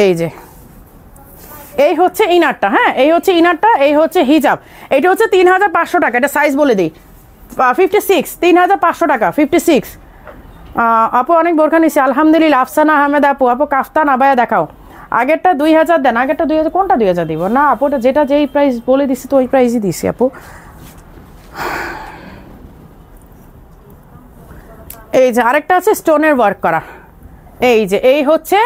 [SPEAKER 1] এই যে এই হচ্ছে ইনারটা, হ্যাঁ এই হচ্ছে ইনারটা, এই হচ্ছে হিজাব। এটা হচ্ছে 3500 টাকা, এটা সাইজ বলে দিই 56, 3500 টাকা 56। আপু অনেক বোরখা নিছি আলহামদুলিল্লাহ। আফসানা আহমেদ আপু কাফতান আবায়া দেখাও। আগেরটা 2000 দেন, আগেরটা 2000, কোনটা 2000 দিব? না আপু ওটা যেটা যেই প্রাইস বলে দিছি তো ওই প্রাইসই দিছি আপু। এই যে আরেকটা আছে স্টোনের ওয়ার্ক করা, এই যে এই হচ্ছে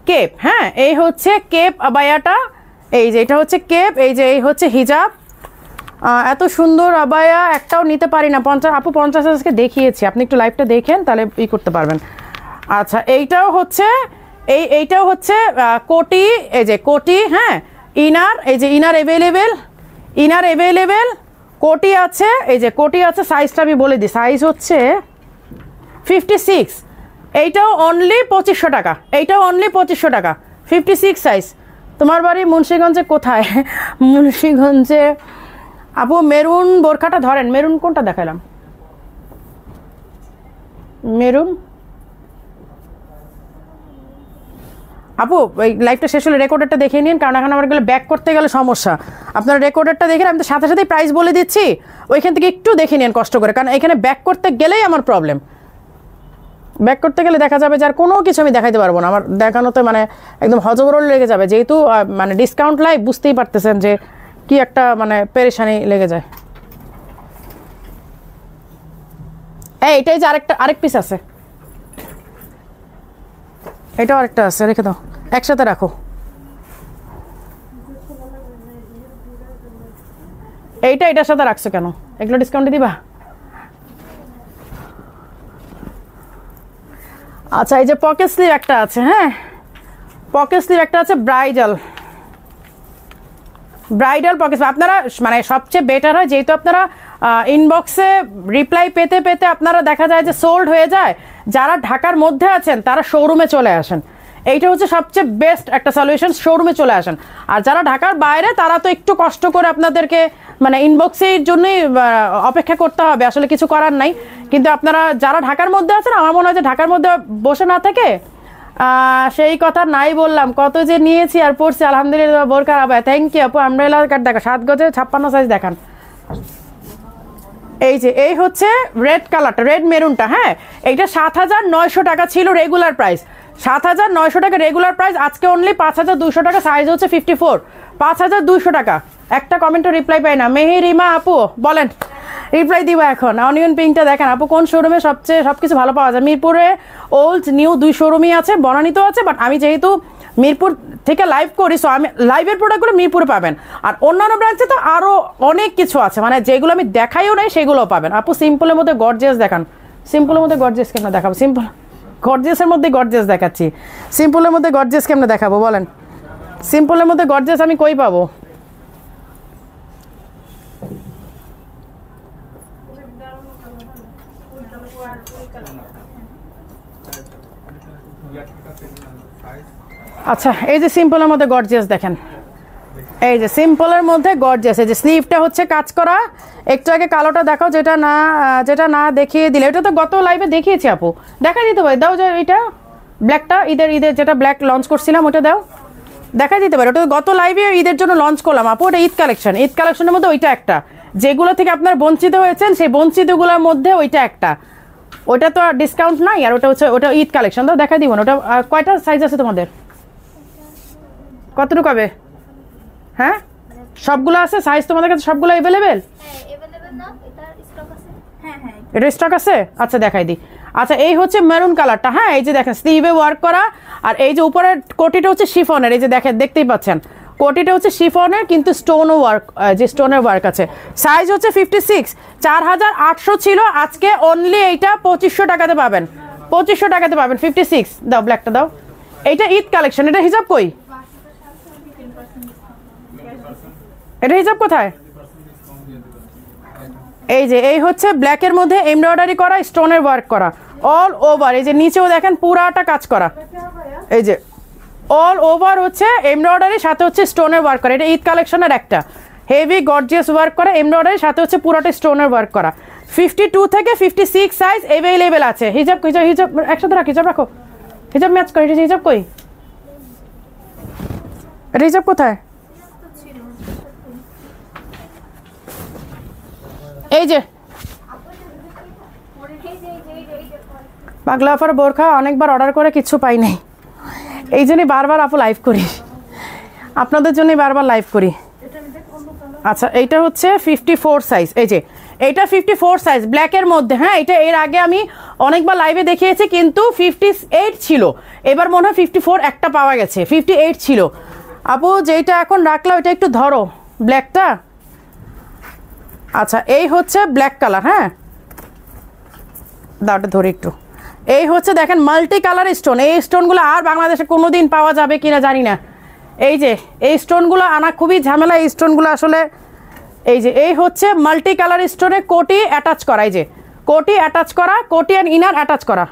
[SPEAKER 1] কেপ, হ্যাঁ এই হচ্ছে কেপ আবায়াটা, এই যে এটা হচ্ছে কেপ, এই যে এই হচ্ছে হিজাব। এত সুন্দর আবায়া একটাও নিতে পারি না। 50 আপু 50 আজকে দেখিয়েছি, আপনি একটু লাইভটা দেখেন তাহলে ই করতে পারবেন। আচ্ছা এইটাও হচ্ছে এইটাও হচ্ছে কোটি, এই যে কোটি, হ্যাঁ ইনার, এই যে ইনার অ্যাভেলেবেল, কোটি আছে, এই যে কোটি আছে। সাইজটা আমি বলে দিই, সাইজ হচ্ছে 56, এইটাও অনলি 2500 টাকা, এইটাও অনলি 2500 টাকা, 56 সাইজ। তোমার বাড়ি মুন্সিগঞ্জে কোথায়? মুন্সিগঞ্জে আপু মেরুন বোরখাটা ধরেন, মেরুন কোনটা দেখালাম, মেরুন আপু এই লাইভটা শেষ হলে রেকর্ডারটা দেখে নিন, কারণ এখন আমার গেলে ব্যাক করতে গেলে সমস্যা। আপনারা রেকর্ডারটা দেখেন, আমি তো সাথে সাথেই প্রাইস বলে দিচ্ছি, ওইখান থেকে একটু দেখে নিন কষ্ট করে, কারণ এখানে ব্যাক করতে গেলেই আমার প্রবলেম। ব্যাক করতে গেলে দেখা যাবে যে আর কোনো কিছু আমি দেখাইতে পারবো না, আমার দেখানোতে মানে একদম হজবরল লেগে যাবে, যেহেতু মানে ডিসকাউন্ট লাইভ, বুঝতেই পারতেছেন যে কি একটা মানে পেরেশানি লেগে যায়। এইটাই যে আরেক পিস আছে, এটাও আরেকটা আছে, রেখে দাও, একসাথে রাখো। এটার সাথে রাখছো কেন? এগুলো ডিসকাউন্টে দিবা? আচ্ছা এই যে পকেট স্লিভ একটা আছে, হ্যাঁ পকেট স্লিভ একটা আছে, ব্রাইডাল পকেট। আপনারা মানে সবচেয়ে বেটার হয়, যেহেতু আপনারা ইনবক্সে রিপ্লাই পেতে পেতে আপনারা দেখা যায় যে সোল্ড হয়ে যায়, যারা ঢাকার মধ্যে আছেন তারা শোরুমে চলে আসেন, এইটা হচ্ছে সবচেয়ে বেস্ট একটা সলিউশন, শোরুমে চলে আসেন। আর যারা ঢাকার বাইরে তারা তো একটু কষ্ট করে আপনাদেরকে মানে ইনবক্সের জন্যই অপেক্ষা করতে হবে, আসলে কিছু করার নাই। কিন্তু আপনারা যারা ঢাকার মধ্যে আছেন, আমার মনে হয় যে ঢাকার মধ্যে বসে না থেকে সেই কথা নাই বললাম, কত যে নিয়েছি আর পড়ছি আলহামদুলিল্লাহ। বোরকার আবায়া, থ্যাংক ইউ আপু। আমব্রেলা কাট দেখা 7 গজে 56 সাইজ দেখান। এই যে এই হচ্ছে রেড কালারটা, রেড মেরুনটা, হ্যাঁ এইটা 7900 টাকা ছিল রেগুলার প্রাইস, 7900 টাকা রেগুলার প্রাইস, আজকে অনলি 5200 টাকা, সাইজ হচ্ছে 54, 5200 টাকা। একটা কমেন্টও রিপ্লাই পাই না। মেহেরিমা আপু বলেন, রিপ্লাই দিবা এখন। অনিয়ন পিঙ্কটা দেখেন আপু, কোন শোরুমে সবকিছু ভালো পাওয়া যায়? মিরপুরে ওল্ড নিউ 2 শোরুমই আছে, বনানীতেও আছে, বাট আমি যেহেতু মিরপুর থেকে লাইভ করি, সো আমি লাইভের প্রোডাক্টগুলো মিরপুরে পাবেন, আর অন্যান্য ব্রাঞ্চে তো আরও অনেক কিছু আছে, মানে যেগুলো আমি দেখাইও নাই সেগুলোও পাবেন। আপু সিম্পলের মধ্যে গর্জিয়াস দেখান, সিম্পলের মধ্যে গর্জিয়াস কেমন দেখাবো? সিম্পল গর্জিয়াসের মধ্যে গর্জিয়াস দেখাচ্ছি, সিম্পলের মধ্যে গর্জিয়াস কেমন দেখাবো বলেন? সিম্পলের মধ্যে গর্জিয়াস আমি কই পাবো? আচ্ছা এই যে সিম্পলের মধ্যে গর্জিয়াস দেখেন, এই যে সিম্পলের মধ্যে গর্জিয়াস, এই যে স্লিভটা হচ্ছে কাজ করা। একটু আগে কালোটা দেখাও, যেটা না দেখিয়ে দিলে, এটা তো গত লাইভে দেখিয়েছি আপু, দেখাই দিতে পারি, দাও যে এটা ব্ল্যাকটা, ঈদের যেটা ব্ল্যাক লঞ্চ করছিলাম ওটা দাও, দেখাই দিতে পারি। ওটা গত লাইভে ঈদের জন্য লঞ্চ করলাম আপু, ওটা ঈদ কালেকশনের মধ্যে ওইটা একটা, যেগুলো থেকে আপনার বঞ্চিত হয়েছেন সেই বঞ্চিতগুলোর মধ্যে ওইটা একটা, ওটা তো আর ডিসকাউন্ট নাই, আর ওটা ঈদ কালেকশন, দাও দেখাই দিব না। ওটা কয়টা সাইজ আছে তোমাদের? কতটুকু হবে? হ্যাঁ সবগুলো আছে সাইজ তোমাদের কাছে, সবগুলো অ্যাভেলেবেল? এটা স্টক আছে, আচ্ছা দেখাই দিই। আচ্ছা এই হচ্ছে মেরুন কালারটা, হ্যাঁ এই যে দেখেন স্লিভে ওয়ার্ক করা, আর এই যে উপরের কোটিটা হচ্ছে শিফনের, এই যে দেখেন দেখতেই পাচ্ছেন কোটিটা হচ্ছে শিফনের, কিন্তু স্টোনও ওয়ার্ক, যে স্টোনের ওয়ার্ক আছে। সাইজ হচ্ছে 56, 4800 ছিল, আজকে অনলি এইটা 2500 টাকাতে পাবেন, 2500 টাকাতে পাবেন 56। দাও ব্ল্যাকটা দাও, এইটা ঈদ কালেকশন। এটা হিজাব কই? এটা হিজাব কোথায়? এই যে এই হচ্ছে ব্ল্যাকের মধ্যে এমব্রয়ডারি করা, স্টোনের ওয়ার্ক করা অল ওভার, এই যে নিচেও দেখেন পুরাটা কাজ করা, এই যে অল ওভার হচ্ছে এমব্রয়ডারির সাথে হচ্ছে স্টোনের ওয়ার্ক করা। এটা ঈদ কালেকশনের একটা হেভি গর্জিয়াস ওয়ার্ক করা, এমব্রয়ডারির সাথে হচ্ছে পুরোটা স্টোনের ওয়ার্ক করা। 52 থেকে 56 সাইজ অ্যাভেলেবেল আছে। হিজাব একসাথে রাখ, হিজাব রাখো, হিজাব ম্যাচ করে। এটা হিজাব কই? এটা হিজাব কোথায়? এই যে পাগলা আপার বোরখা অনেকবার অর্ডার করে কিছু পাই নাই, এই জন্যই বারবার আপু লাইভ করি, আপনাদের জন্যই বারবার লাইভ করি। আচ্ছা এইটা হচ্ছে 54 সাইজ, এই যে এইটা 54 সাইজ ব্ল্যাকের মধ্যে। হ্যাঁ, এটা এর আগে আমি অনেকবার লাইভে দেখিয়েছি, কিন্তু 58 ছিল, এবার মনে হয় 54 একটা পাওয়া গেছে, 58 ছিল। আপু যেইটা এখন রাখলাম এটা একটু ধরো ব্ল্যাকটা। আচ্ছা এই হচ্ছে ব্ল্যাক কালার। হ্যাঁ দাওটা ধরে একটু। এই হচ্ছে দেখেন মাল্টি কালার স্টোন। এই স্টোনগুলো আর বাংলাদেশে কোনো দিন পাওয়া যাবে কিনা জানি না। এই যে এই স্টোনগুলো আনা খুবই ঝামেলা, এই স্টোনগুলো আসলে এই যে এই হচ্ছে মাল্টি কালার স্টোনে কোটি অ্যাটাচ করা, এই যে কোটি অ্যাটাচ করা, কোটি অ্যান্ড ইনার অ্যাটাচ করা,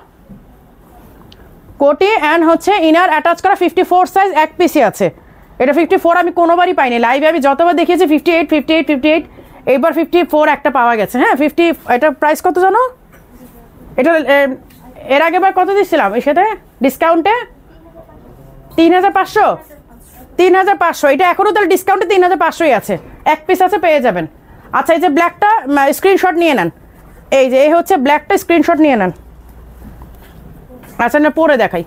[SPEAKER 1] কোটি অ্যান্ড হচ্ছে ইনার অ্যাটাচ করা। 54 সাইজ এক পিসি আছে। এটা 54 আমি কোনোবারই পাইনি লাইভে, আমি যতবার দেখিয়েছি 58 58 58, এইবার 54 একটা পাওয়া গেছে। হ্যাঁ 50, এটা প্রাইস কত জানো? এটা এর আগেবার কত দিচ্ছিলাম এর সাথে ডিসকাউন্টে? 3500, 3500। এটা এখনও তাহলে ডিসকাউন্টে 3500ই আছে, এক পিস আছে, পেয়ে যাবেন। আচ্ছা এই যে ব্ল্যাকটা স্ক্রিনশট নিয়ে নেন, এই যে এই হচ্ছে ব্ল্যাকটা, স্ক্রিনশট নিয়ে নেন। আচ্ছা না পরে দেখাই,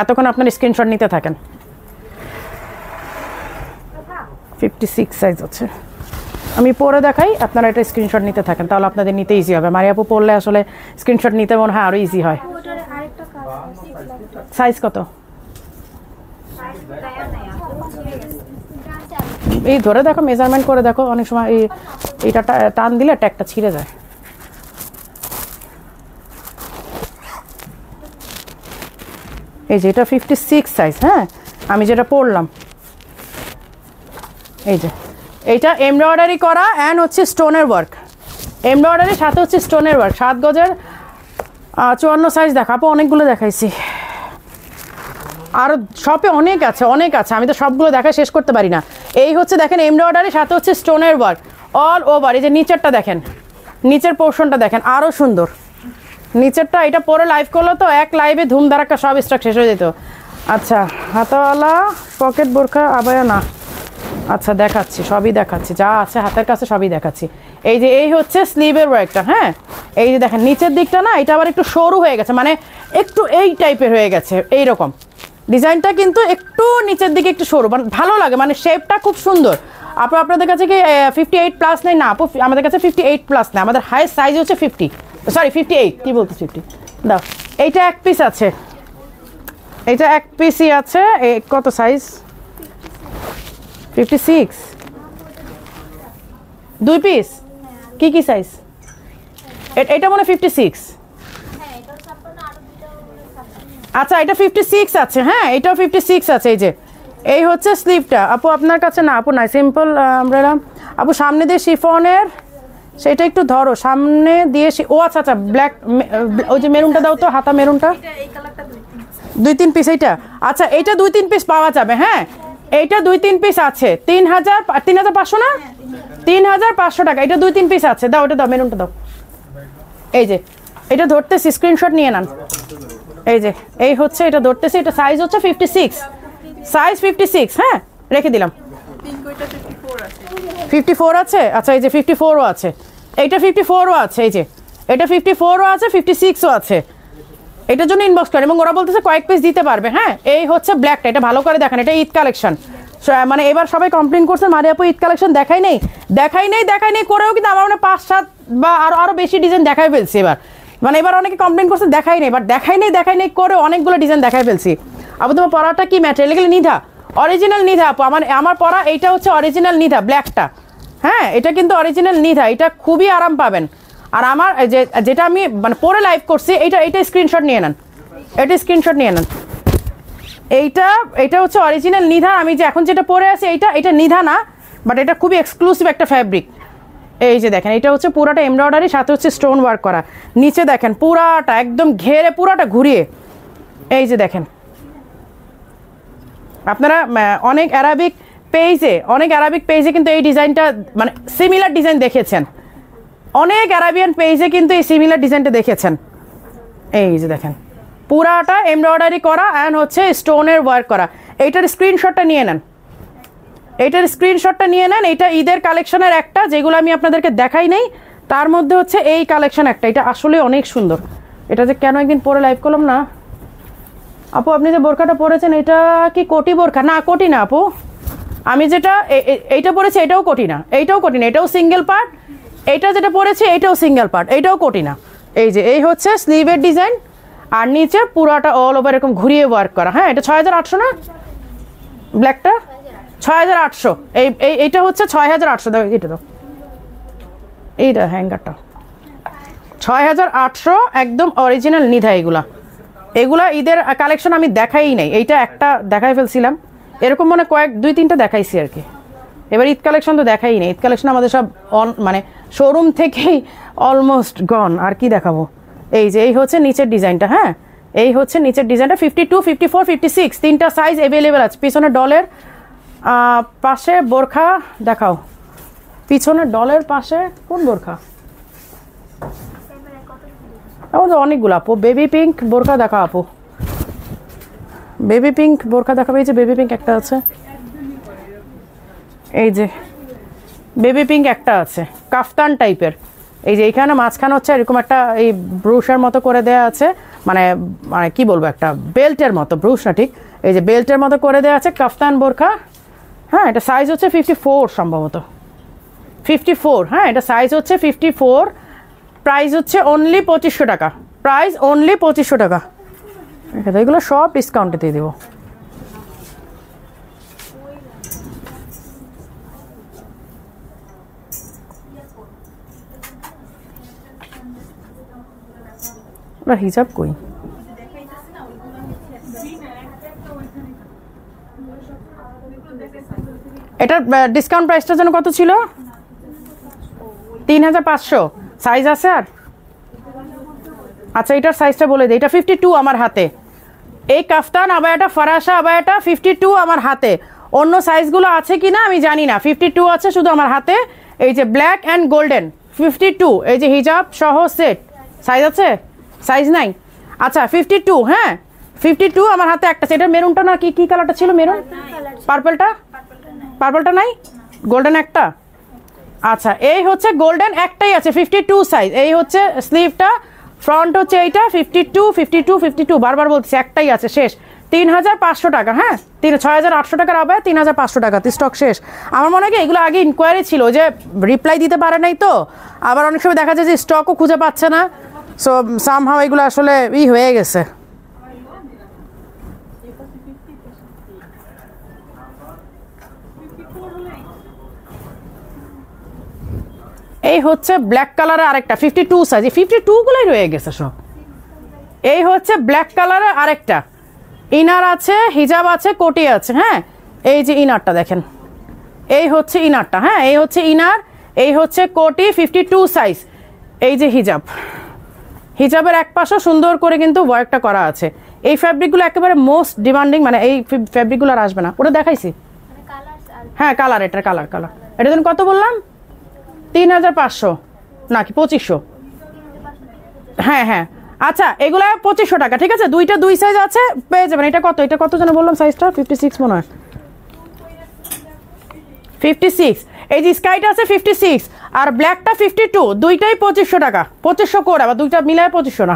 [SPEAKER 1] এতক্ষণ আপনার স্ক্রিনশট নিতে থাকেন। 56 সাইজ আছে, আমি পরে দেখাই, আপনারা এটা স্ক্রিনশট নিতে থাকেন, তাহলে আপনাদের নিতে ইজি হবে। মারিয়াপু পড়লে আসলে স্ক্রিনশট নিতে মনে হয় আরও ইজি হয়। সাইজ কত? এই ধরে দেখো, মেজারমেন্ট করে দেখো, অনেক সময় এইটা টান দিলে ট্যাগটা ছিঁড়ে যায়। এই যে এটা 56 সাইজ। হ্যাঁ আমি যেটা পরলাম, এই যে এইটা এমব্রয়ডারি করা অ্যান্ড হচ্ছে স্টোনের ওয়ার্ক, এমব্রয়ডারির সাথে হচ্ছে স্টোনের ওয়ার্ক। 7 গজের 54 সাইজ দেখাবো, অনেকগুলো দেখাইছি, আর শপে অনেক আছে, অনেক আছে, আমি তো সবগুলো দেখা শেষ করতে পারি না। এই হচ্ছে দেখেন এমব্রয়ডারির সাথে হচ্ছে স্টোনের ওয়ার্ক অল ওভার। এই যে নিচেরটা দেখেন, নিচের পোর্শনটা দেখেন আরও সুন্দর নিচেরটা। এটা পরে লাইভ করলো তো এক লাইভে ধুম ধারাক্কা সব স্টক শেষ হয়ে যেত। আচ্ছা হাতাওয়ালা পকেট বোরখা আবায়া না, আচ্ছা দেখাচ্ছি, সবই দেখাচ্ছি, যা আছে হাতের কাছে সবই দেখাচ্ছি। এই যে এই হচ্ছে স্লিভের ওয়ার্কটা। হ্যাঁ এই যে দেখেন নিচের দিকটা না, এটা আবার একটু সরু হয়ে গেছে, মানে একটু এই টাইপের হয়ে গেছে, এইরকম ডিজাইনটা কিন্তু একটু নিচের দিকে একটু সরু, মানে ভালো লাগে, মানে শেপটা খুব সুন্দর। আপু আপনাদের কাছে কি 58 প্লাস নেই? না আপু আমাদের কাছে 58 প্লাস নেই, আমাদের হাইস্ট সাইজ হচ্ছে 50, সরি 58, কি বলতে 50 দাও। এইটা এক পিস আছে, এইটা এক পিসই আছে। কত সাইজ? 56, 2 পিস। কি কি সাইজ? এটা মনে 56। আচ্ছা এটা 56 আছে। হ্যাঁ এটাও 56 আছে। এই যে এই হচ্ছে স্লিভটা। আপু আপনার কাছে না, আপু নাই, সিম্পল আমব্রেলা। আপু সামনে দিয়ে শিফনের, সেটা একটু ধরো সামনে দিয়ে। ও আচ্ছা আচ্ছা ব্ল্যাক, ওই যে মেরুনটা দাও তো, হাতা মেরুনটা। 2-3 পিস এইটা? আচ্ছা এইটা 2-3 পিস পাওয়া যাবে। হ্যাঁ এইটা 2-3 পিস আছে, 3500 না, 3500 টাকা। এটা 2-3 পিস আছে, দাও ওটা দাও, মেরুনটা দাও। এই যে এটা ধরতেছি, স্ক্রিনশট নিয়ে নেন। এই যে এই হচ্ছে এটা ধরতেছি, এটা সাইজ হচ্ছে 56, সাইজ 56। হ্যাঁ রেখে দিলাম। 54 আছে? আচ্ছা এই যে 54ও আছে, এইটা 54ও আছে, এই যে এটা 54ও আছে, 56ও আছে। এটার জন্য ইনবক্স করেন, এবং ওরা বলতেছে কয়েক পিস দিতে পারবে। হ্যাঁ এই হচ্ছে ব্ল্যাকটা, এটা ভালো করে দেখেন, এটা ঈদ কালেকশন। মানে এবার সবাই কমপ্লেন করছেন মারিয়াপু ঈদ কালেকশন দেখাই নেই, দেখাই নেই করেও কিন্তু আমার মানে 5-7 বা আরো বেশি ডিজাইন দেখাই ফেলছি এবার। মানে এবার অনেকে কমপ্লেন করছেন দেখাই নেই, বাট দেখাই নেই করে অনেকগুলো ডিজাইন দেখাই ফেলছি। আপু তোমার পরাটা কি ম্যাটেরিয়াল? এগুলো নিধা, অরিজিনাল নিধা আপু। আমার পরা এইটা হচ্ছে অরিজিনাল নিধা ব্ল্যাকটা। হ্যাঁ এটা কিন্তু অরিজিনাল নিধা, এটা খুবই আরাম পাবেন। আর আমার যেটা আমি মানে পরে লাইভ করছি, এইটা স্ক্রিনশট নিয়ে নেন, এটা স্ক্রিনশট নিয়ে নেন। এইটা হচ্ছে অরিজিনাল নিধা। আমি যে এখন যেটা পরে আছি এটা নিধা না, বাট এটা খুবই এক্সক্লুসিভ একটা ফ্যাব্রিক। এই যে দেখেন এটা হচ্ছে পুরাটা এমব্রয়ডারি, সাথে হচ্ছে স্টোন ওয়ার্ক করা। নিচে দেখেন পুরাটা একদম ঘেরে, পুরাটা ঘুরিয়ে। এই যে দেখেন আপনারা অনেক অ্যারাবিক পেজে কিন্তু এই ডিজাইনটা মানে সিমিলার ডিজাইন দেখেছেন, অনেক অ্যারাবিয়ান পেজে কিন্তু এই সিমিলার ডিজাইনটা দেখেছেন। এই যে দেখেন পুরাটা এমব্রয়ডারি করা অ্যান্ড হচ্ছে স্টোনের ওয়ার্ক করা। এইটার স্ক্রিনশটটা নিয়ে নেন, এইটা ঈদের কালেকশনের একটা, যেগুলো আমি আপনাদেরকে দেখাই নেই, তার মধ্যে হচ্ছে এই কালেকশন একটা। এটা আসলে অনেক সুন্দর। এটা যে কেন একদিন পরে লাইভ করলাম না। আপু আপনি যে বোরখাটা পরেছেন এটা কি কোটি বোরখা? না কোটি না আপু, আমি যেটা এইটা পরেছি এটাও কোটি না, এইটাও কোটি না, এটাও সিঙ্গেল পার্ট। এইটা যেটা পরেছি এইটাও সিঙ্গেল পার্ট, এইটাও কোটি না। এই যে এই হচ্ছে স্লিভের ডিজাইন, আর নিচে পুরাটা অল ওভার এরকম ঘুরিয়ে ওয়ার্ক করা। হ্যাঁ, এটা 6800 না ব্ল্যাকটা? 6800। এইটা হচ্ছে 6800। দাও এটা দাও, এইটা হ্যাঙ্গারটা 6800 একদম অরিজিনাল নিধা। এগুলা ঈদের কালেকশন আমি দেখাই নাই, এইটা একটা দেখাই ফেলছিলাম, এরকম মানে দুই তিনটা দেখাইছি আর কি। এবার ঈদ কালেকশন তো দেখাই নেই, ঈদ কালেকশন আমাদের সব মানে শোরুম থেকেই অলমোস্ট গন, আর কি দেখাবো। এই যে এই হচ্ছে নিচের ডিজাইনটা। হ্যাঁ, এই হচ্ছে নিচের ডিজাইনটা 52, 54, 56 তিনটা সাইজ অ্যাভেলেবেল আছে। পিছনে ডলের পাশে বোরখা দেখাও, পিছনে ডলের পাশে কোন বোরখা? আমাদের অনেকগুলো আপু। বেবি পিঙ্ক বোরখা দেখা আপু, বেবি পিঙ্ক বোরখা দেখাবে। এই যে বেবি পিঙ্ক একটা আছে, এই যে বেবি পিঙ্ক একটা আছে কাফতান টাইপের। এই যে এইখানে মাঝখানে হচ্ছে এরকম একটা এই ব্রুশের মতো করে দেওয়া আছে, মানে মানে কি বলবো, একটা বেল্টের মতো, ব্রুশ না ঠিক, এই যে বেল্টের মতো করে দেওয়া আছে কাফতান বোরখা। হ্যাঁ, এটা সাইজ হচ্ছে 54 সম্ভবত, 54। হ্যাঁ, এটা সাইজ হচ্ছে 54, প্রাইস হচ্ছে অনলি 2500 টাকা, প্রাইস অনলি 2500 টাকা। এগুলো সব ডিসকাউন্টে দিয়ে দেবো। হিজাব কই? এটার ডিসকাউন্ট প্রাইসটা যেন কত ছিল? 3500। সাইজ আছে আর? আচ্ছা, এটার সাইজটা বলে দিই। এটা 52 আমার হাতে। এই কাফতান আবায়াটা, ফারাসা আবায়াটা 52 আমার হাতে। অন্য সাইজগুলো আছে কি না আমি জানি না, 52 আছে শুধু আমার হাতে। এই যে ব্ল্যাক অ্যান্ড গোল্ডেন 52, এই যে হিজাব সহ সেট। সাইজ আছে? সাইজ নাই? আচ্ছা 52। হ্যাঁ, 52 আমার হাতে একটা। এটার মেরুনটা না কি কি কালারটা ছিল? মেরুন, পার্পলটা? পার্পলটা নাই, গোল্ডেন একটা। আচ্ছা, এই হচ্ছে গোল্ডেন একটাই আছে, 52 সাইজ। এই হচ্ছে স্লিভটা, ফ্রন্ট হচ্ছে এইটা 52, 52, 52 বারবার বলছি, একটাই আছে, শেষ। 3500 টাকা। হ্যাঁ, 6800 টাকার আবার 3500 টাকা, স্টক শেষ। আমার মনে হয় এগুলো আগে ইনকোয়ারি ছিল, যে রিপ্লাই দিতে পারে নাই তো, আবার অনেক সময় দেখা যায় যে স্টকও খুঁজে পাচ্ছে না। সো সামহাও এগুলো আসলে হয়ে গেছে। এই হচ্ছে ব্ল্যাক কালারের আরেকটা 52 সাইজ, 52 গুলাই রয়ে গেছে সব। এই হচ্ছে ব্ল্যাক কালারের আরেকটা, ইনার আছে, হিজাব আছে, কোটি আছে। হ্যাঁ, এই যে ইনারটা দেখেন, এই হচ্ছে ইনারটা। হ্যাঁ, এই হচ্ছে ইনার, এই হচ্ছে কোটি, 52 সাইজ। এই যে হিজাব, হিজাবের এক পাশও সুন্দর করে কিন্তু ওয়ার্কটা করা আছে। এই ফ্যাব্রিকগুলো একেবারে মোস্ট ডিমান্ডিং, মানে এই ফ্যাব্রিকগুলো আর আসবে না। ওটা দেখাইছি। হ্যাঁ, কালার, এটার কালার, এটা তুমি কত বললাম? 3500 নাকি 2500? হ্যাঁ হ্যাঁ, আচ্ছা, এগুলো 2500 টাকা। ঠিক আছে, দুইটা দুই সাইজ আছে, পেয়ে যাবেন। এটা কত যেন বললাম সাইজটা? 56 মনে হয়, 56। এই যে স্কাইটা আছে 56, আর ব্ল্যাকটা 52, দুইটাই 2500 টাকা। 2500 করে, আবার দুইটা মিলায় 2500 না।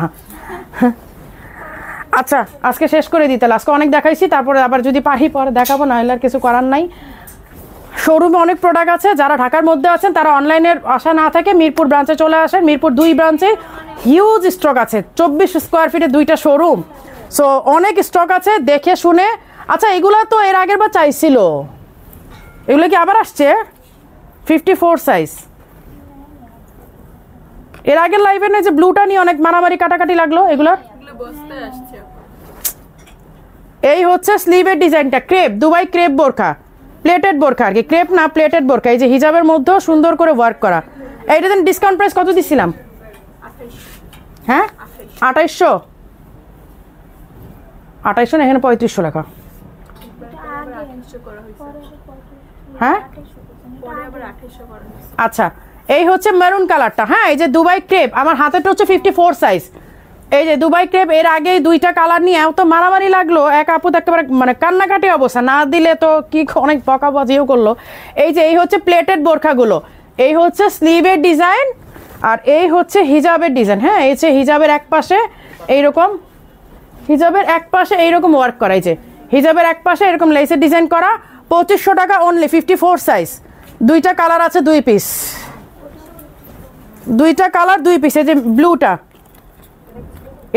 [SPEAKER 1] আচ্ছা, আজকে শেষ করে দিতে, আজকে অনেক দেখাইছি, তারপরে আবার যদি পারি পরে দেখাবো, না হলে আর কিছু করার নাই। শোরুমে অনেক প্রোডাক্ট আছে, যারা ঢাকার মধ্যে আছেন তারা অনলাইনের আশা না থাকে মিরপুর ব্রাঞ্চে চলে আসেন। মিরপুর 2 ব্রাঞ্চে হিউজ স্টক আছে, 24 স্কোয়ার ফিটে 2টা শোরুম। সো অনেক স্টক আছে, দেখে শুনে। আচ্ছা, এগুলো তো এর আগের বার চাইছিল, এগুলো কি আবার আসছে? 54 সাইজ। এর আগের লাইভে না যে ব্লুটা নিয়ে অনেক মারামারি কাটাকাটি লাগলো, এগুলোর এই হচ্ছে স্লিভের ডিজাইনটা, ক্রেপ, দুবাই ক্রেপ বোরখা, প্লেটেড বোরখা আর কি, ক্রেপ না প্লেটেড বোরখা। এই যে হিজাবের মধ্যেও সুন্দর করে ওয়ার্ক করা। এইটা দেন ডিসকাউন্ট প্রাইস কত দিছিলাম? হ্যাঁ, 2800। 2800 না, এখানে 3500 টাকা। হ্যাঁ, আচ্ছা, এই হচ্ছে মেরুন কালারটা। হ্যাঁ, এই যে দুবাই ক্রেপ, আমার হাতেরটা হচ্ছে 54 সাইজ। এই যে দুবাই ক্রেপ, এর আগে দুইটা কালার নিয়ে এত মারামারি লাগলো, এক আপু একেবারে মানে কান্নাকাটি অবস্থা, না দিলে তো কি অনেক বকাবাজিও করলো। এই যে এই হচ্ছে প্লেটেড বোরখাগুলো, এই হচ্ছে স্লিভের ডিজাইন, আর এই হচ্ছে হিজাবের ডিজাইন। হ্যাঁ, এই যে হিজাবের এক পাশে এইরকম, হিজাবের এক পাশে এইরকম ওয়ার্ক করা, এই যে হিজাবের এক পাশে এরকম লেসের ডিজাইন করা, 2500 টাকা অনলি 54 সাইজ। দুইটা কালার আছে, 2 পিস, দুইটা কালার 2 পিস। এই যে ব্লুটা,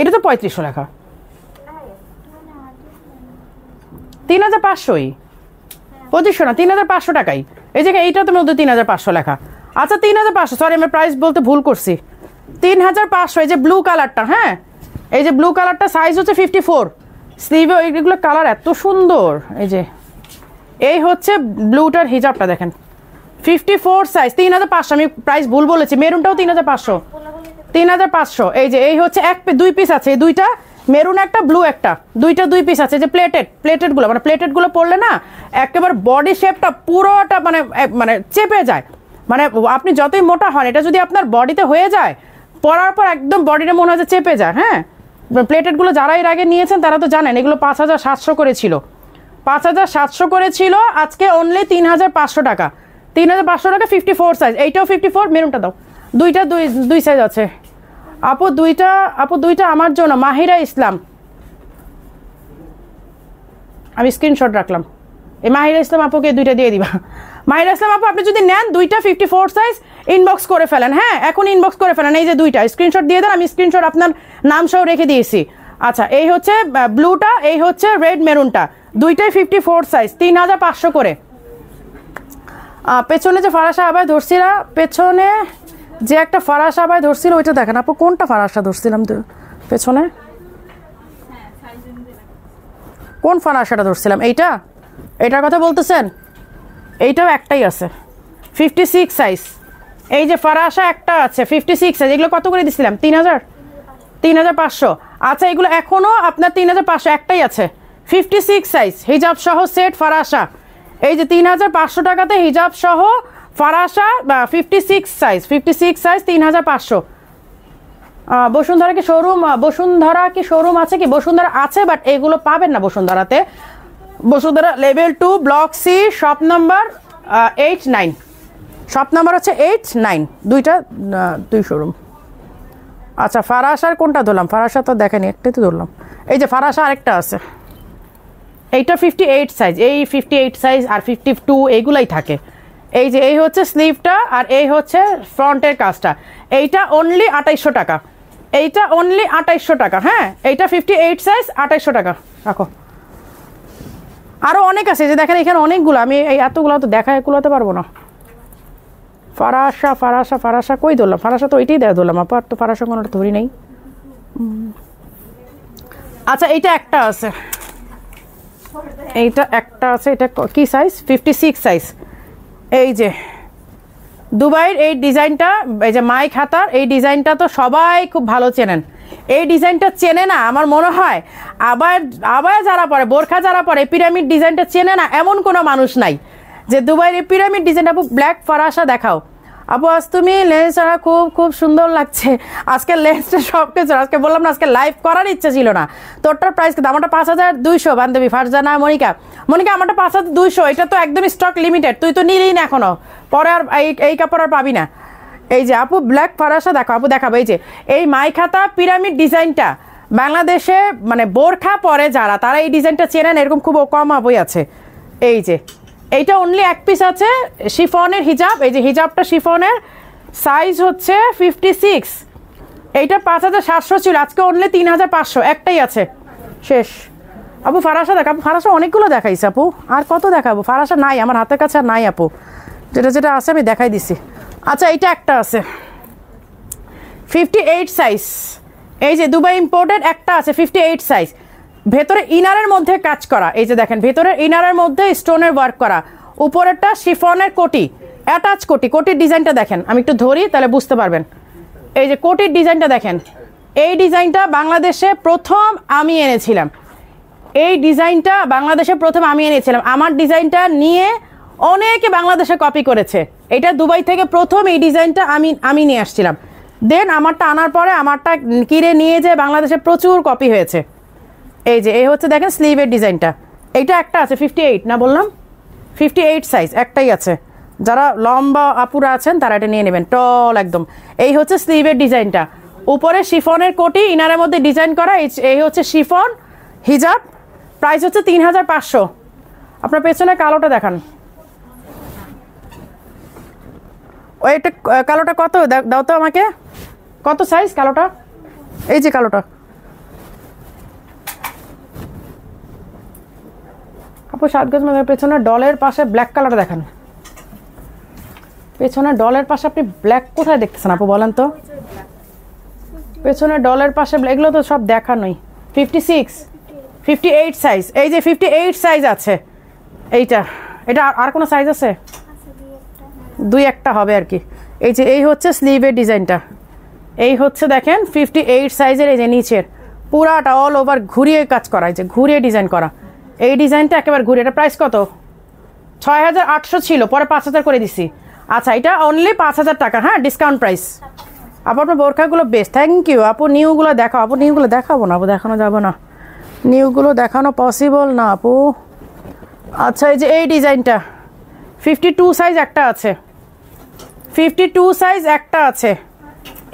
[SPEAKER 1] এটা তো 3500 লেখা, 3500ই, 2500 না, 3500 টাকাই। এই যে এইটা তো মধ্যে 3500 লেখা। আচ্ছা 3500, সরি আমি প্রাইস বলতে ভুল করছি, 3500। এই যে ব্লু কালারটা, হ্যাঁ এই যে ব্লু কালারটা সাইজ হচ্ছে 54, স্লিভে এইগুলো কালার এত সুন্দর। এই যে এই হচ্ছে ব্লুটার হিজাবটা দেখেন, 54 সাইজ, 3500। আমি প্রাইস ভুল বলেছি, মেরুনটাও 3500, 3500। এই যে এই হচ্ছে 2 পিস আছে, এই দুইটা মেরুন একটা, ব্লু একটা, দুইটা 2 পিস আছে। যে প্লেটেডগুলো মানে প্লেটেডগুলো পরলে না একেবারে বডি শেপটা পুরোটা মানে মানে চেপে যায়। মানে আপনি যতই মোটা হন, এটা যদি আপনার বডিতে হয়ে যায়, পরার পর একদম বডিটা মনে হয় যে চেপে যায়। হ্যাঁ, প্লেটেডগুলো যারা এর আগে নিয়েছেন তারা তো জানেন, এগুলো 5700 করে ছিল, 5700 করে ছিল, আজকে অনলি 3500 টাকা, 3500 টাকা, 54 সাইজ। এইটাও 54, মেরুনটা দাও, দুইটা দুই সাইজ আছে আপু, দুইটা আমার জন্য। মাহিরা ইসলাম, আমি স্ক্রিনশট রাখলাম, এই মাহিরা ইসলাম আপুকে দুইটা দিয়ে দিবা। মাহিরা ইসলাম আপু আপনি যদি নেন দুইটা 54 সাইজ, ইনবক্স করে ফেলেন। হ্যাঁ এখন ইনবক্স করে ফেলেন, এই যে দুইটা স্ক্রিনশট দিয়ে দেন, আমি স্ক্রিনশট আপনার নাম সহ রেখে দিয়েছি। আচ্ছা এই হচ্ছে ব্লুটা, এই হচ্ছে রেড মেরুনটা, দুইটাই 54 সাইজ, 3500 করে। পেছনে যে ফারাসা আবায় ধরছিল, পেছনে যে একটা ফারাসা আবায় ধরছিল ওইটা দেখেন আপু, কোনটা ফারাসা ধরছিলাম তো পেছনে, কোন ফারাসাটা ধরছিলাম? এইটার কথা বলতেছেন? এইটাও একটাই আছে, 56 সাইজ। এই যে ফারাসা একটা আছে 56 সাইজ, এগুলো কত করে দিছিলাম? 3500। আচ্ছা এগুলো এখনো আপনার 3500, একটাই আছে 56 সাইজ, হিজাব সহ সেট ফারাসা। এই যে 3500 টাকাতে হিজাব সহ ফারাসা 56 সাইজ, 3500। বসুন্ধরা কি শোরুম আছে কি? বসুন্ধরা আছে, বাট এগুলো পাবেন না বসুন্ধরাতে। Bashundhara level 2 block C, shop number 8-9, shop number হচ্ছে 8-9, দুই শোরুম। আচ্ছা ফারাসার কোনটা ধরলাম? ফারাসা তো দেখেনি, একটাই তো ধরলাম। এই যে ফারাসা আরেকটা আছে, এইটা 58 সাইজ, এই 58 সাইজ আর 52 এইগুলাই থাকে। এই যে এই হচ্ছে স্লিভটা, আর এই হচ্ছে ফ্রন্টের কাজটা। এইটা অনলি 2800 টাকা, এইটা অনলি 2800 টাকা। হ্যাঁ এইটা 58 সাইজ, 2800 টাকা। রাখো, আরও অনেক আছে, যে দেখেন এখানে অনেকগুলো, আমি এই এতগুলো তো কুলাতে পারবো না। ফারাসা কই ধরলাম? ফারাসা তো ওইটাই ধরলাম আপা, আর তো ফারাসা কোনোটা ধরি নেই। আচ্ছা এইটা একটা আছে, এটা কি সাইজ? 56 সাইজ। এই যে দুবাইয়ের এই ডিজাইনটা, এই যে মাইক হাতার এই ডিজাইনটা তো সবাই খুব ভালো চেনেন। এই ডিজাইনটা চেনে না আমার মনে হয়, আবার যারা পরে বোরখা যারা পরে পিরামিড ডিজাইনটা চেনে না এমন কোনো মানুষ নাই। যে দুবাইয়ের এই পিরামিড ডিজাইনটা, আপু ব্ল্যাক ফারাসা দেখাও। আপু আজ তুমি লেন্স ছাড়া খুব সুন্দর লাগছে। আজকে লেন্সটা সব কিছু, আজকে বললাম না আজকে লাইভ করার ইচ্ছা ছিল না। তোরটার প্রাইস কিন্তু আমারটা 5200। বান্ধবী ফারজানা মনিকা, আমারটা 5200। এটা তো একদম স্টক লিমিটেড, তুই তো নিলি না এখনো, পরে আর এই কাপড় আর পাবি না। এই যে আপু ব্ল্যাক ফারাসা দেখো, আপু দেখাবো। এই যে এই মাইখাতা পিরামিড ডিজাইনটা বাংলাদেশে মানে বোরখা পরে যারা, তারা এই ডিজাইনটা চেনেন, এরকম খুব কম বই আছে। এই যে এইটা অনলি এক পিস আছে, শিফনের হিজাব। এই যে হিজাবটা শিফনের, সাইজ হচ্ছে 56। এইটা 5700 ছিল, আজকে অনলি 3500, একটাই আছে, শেষ। আপু ফারাসা দেখ, আপু ফারাসা অনেকগুলো দেখাইছে আপু, আর কত দেখাবো? ফারাসা নাই আমার হাতের কাছে, আর নাই আপু, যেটা আছে আমি দেখাই দিছি। আচ্ছা এইটা একটা আছে 58 সাইজ, এই যে দুবাই ইম্পোর্টেড একটা আছে 58 সাইজ, ভেতরে ইনারের মধ্যে কাজ করা। এই যে দেখেন ভেতরের ইনারের মধ্যে স্টোনের ওয়ার্ক করা, উপরেরটা শিফনের কোটি, অ্যাটাচ কোটির ডিজাইনটা দেখেন, আমি একটু ধরি তাহলে বুঝতে পারবেন। এই যে কোটির ডিজাইনটা দেখেন, এই ডিজাইনটা বাংলাদেশে প্রথম আমি এনেছিলাম। আমার ডিজাইনটা নিয়ে অনেকে বাংলাদেশে কপি করেছে। এটা দুবাই থেকে প্রথম এই ডিজাইনটা আমি নিয়ে আসছিলাম। দেন আমারটা আনার পরে আমারটা কিনে নিয়ে যে বাংলাদেশে প্রচুর কপি হয়েছে। এই যে এই হচ্ছে দেখেন স্লিভের ডিজাইনটা, এইটা একটা আছে 58 না বললাম, 58 সাইজ একটাই আছে। যারা লম্বা আপুরা আছেন তারা এটা নিয়ে নেবেন, টল একদম। এই হচ্ছে স্লিভের ডিজাইনটা, উপরে শিফনের কোটি, ইনারের মধ্যে ডিজাইন করা। এই হচ্ছে শিফন হিজাব, প্রাইস হচ্ছে 3500। আপনার পেছনে কালোটা দেখান। ওইটা কালোটা কত দাও তো আমাকে, কত সাইজ কালোটা? এই যে কালোটা আপু 7 গজ মানে পেছনে ডলের পাশে ব্ল্যাক কালারটা দেখান। পেছনে ডলের পাশে আপনি ব্ল্যাক কোথায় দেখতেছেন আপু বলেন তো? পেছনে ডলের পাশে এগুলো তো সব দেখানোই। 56 58 সাইজ, এই যে 58 সাইজ আছে। এইটা এটা আর কোনো সাইজ আছে? দুই একটা হবে আর কি। এই যে এই হচ্ছে স্লিভের ডিজাইনটা, এই হচ্ছে দেখেন 58 সাইজের। এই যে নিচের পুরাটা অল ওভার ঘুরিয়ে কাজ করা, এই যে ঘুরিয়ে ডিজাইন করা, এই ডিজাইনটা একেবারে ঘুরিয়ে। এটা প্রাইস কত? 6800 ছিল, পরে 5000 করে দিছি। আচ্ছা এটা অনলি 5000 টাকা, হ্যাঁ ডিসকাউন্ট প্রাইস। আপু আপনার বোরখাগুলো বেস্ট, থ্যাংক ইউ আপু। নিউগুলো দেখাও আপু, নিউগুলো দেখাবো না আপু, দেখানো যাবে না, নিউগুলো দেখানো পসিবল না আপু। আচ্ছা এই যে এই ডিজাইনটা 52 সাইজ একটা আছে, 52 সাইজ একটা আছে।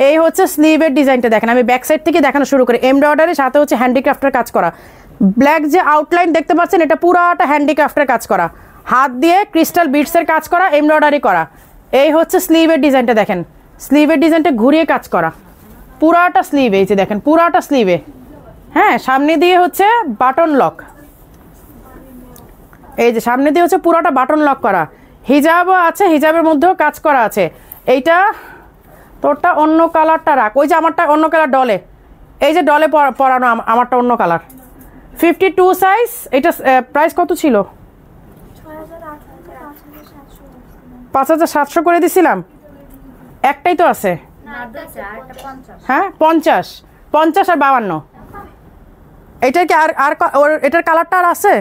[SPEAKER 1] এই হচ্ছে স্লিভের ডিজাইনটা দেখেন, আমি ব্যাক সাইড থেকে দেখানো শুরু করি। এমব্রয়ডারির সাথে হচ্ছে হ্যান্ডিক্রাফটের কাজ করা। ব্ল্যাক যে আউটলাইন দেখতে পাচ্ছেন এটা পুরাটা হ্যান্ডিক্রাফটের কাজ করা, হাত দিয়ে ক্রিস্টাল বিটসের কাজ করা, এমব্রয়ডারি করা। এই হচ্ছে স্লিভের ডিজাইনটা দেখেন, স্লিভের ডিজাইনটা ঘুরিয়ে কাজ করা পুরাটা স্লিভে, এই যে দেখেন পুরাটা স্লিভে। হ্যাঁ সামনে দিয়ে হচ্ছে বাটন লক, এই যে সামনে দিয়ে হচ্ছে পুরাটা বাটন লক করা। হিজাবও আছে, হিজাবের মধ্যেও কাজ করা আছে। এইটা তোরটা অন্য কালারটা রাখ, ওই যে আমারটা অন্য কালার ডলে, এই যে ডলে পরানো আমারটা অন্য কালার। 52 সাইজ। এটা প্রাইস কত ছিল? 5700 করে দিছিলাম। একটাই তো আছে, হ্যাঁ 50 50 আর 52। এইটা কি আর আর এটার কালারটা আর আছে?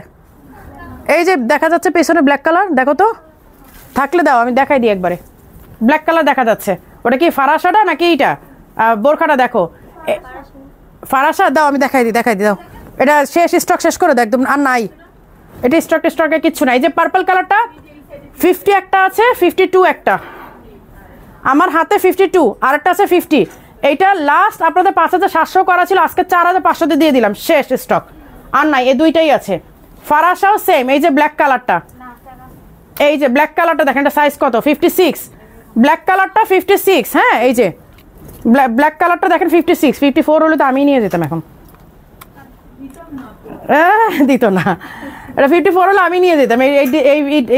[SPEAKER 1] এই যে দেখা যাচ্ছে পেছনে ব্ল্যাক কালার, দেখো তো থাকলে দাও আমি দেখাই দিই একবারে। ব্ল্যাক কালার দেখা যাচ্ছে, ওটা কি ফারাসাটা নাকি এইটা বোরখাটা? দেখো ফারাসা, দাও আমি দেখাই দিই দাও। এটা শেষ, স্টক শেষ করে দাও একদম, আর নাই এটা স্টকে কিচ্ছু নাই। এই যে পার্পল কালারটা 50 একটা আছে, 52 একটা আমার হাতে, 52 আর একটা আছে 50। এইটা লাস্ট আপনাদের 5700 করা ছিল, আজকে 4500 দিয়ে দিলাম, শেষ স্টক, আর নাই। এই দুইটাই আছে। ফারাসাও সেম, এই যে ব্ল্যাক কালারটা, এই যে ব্ল্যাক কালারটা দেখেন, এটা সাইজ কত? 56। ব্ল্যাক কালারটা 56, হ্যাঁ এই যে ব্ল্যাক কালারটা দেখেন 56। 54 হলে তো আমি নিয়ে যেতাম এখন, দিত না। এটা 54 হলে আমি নিয়ে যেতাম।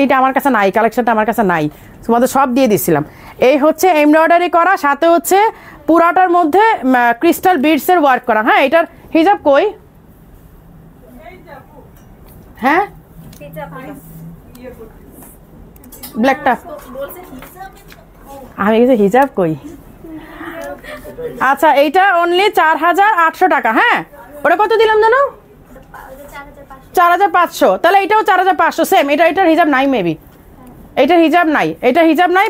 [SPEAKER 1] এইটা আমার কাছে নাই, কালেকশনটা আমার কাছে নাই, তোমাদের সব দিয়ে দিচ্ছিলাম। এই হচ্ছে এমব্রয়ডারি করা, সাথে হচ্ছে পুরাটার মধ্যে ক্রিস্টাল বিডসের ওয়ার্ক করা। হ্যাঁ এটার হিজাব কই? হ্যাঁ ব্ল্যাকটা আমি কিছু হিজাব কই? আচ্ছা এইটা অনলি 4800 টাকা। হ্যাঁ ওটা কত দিলাম জানো? 4500। তাহলে এটাও 4500 সেম। এটার হিজাব নাই মেবি, এটার হিজাব নাই, এটা হিজাব নাই।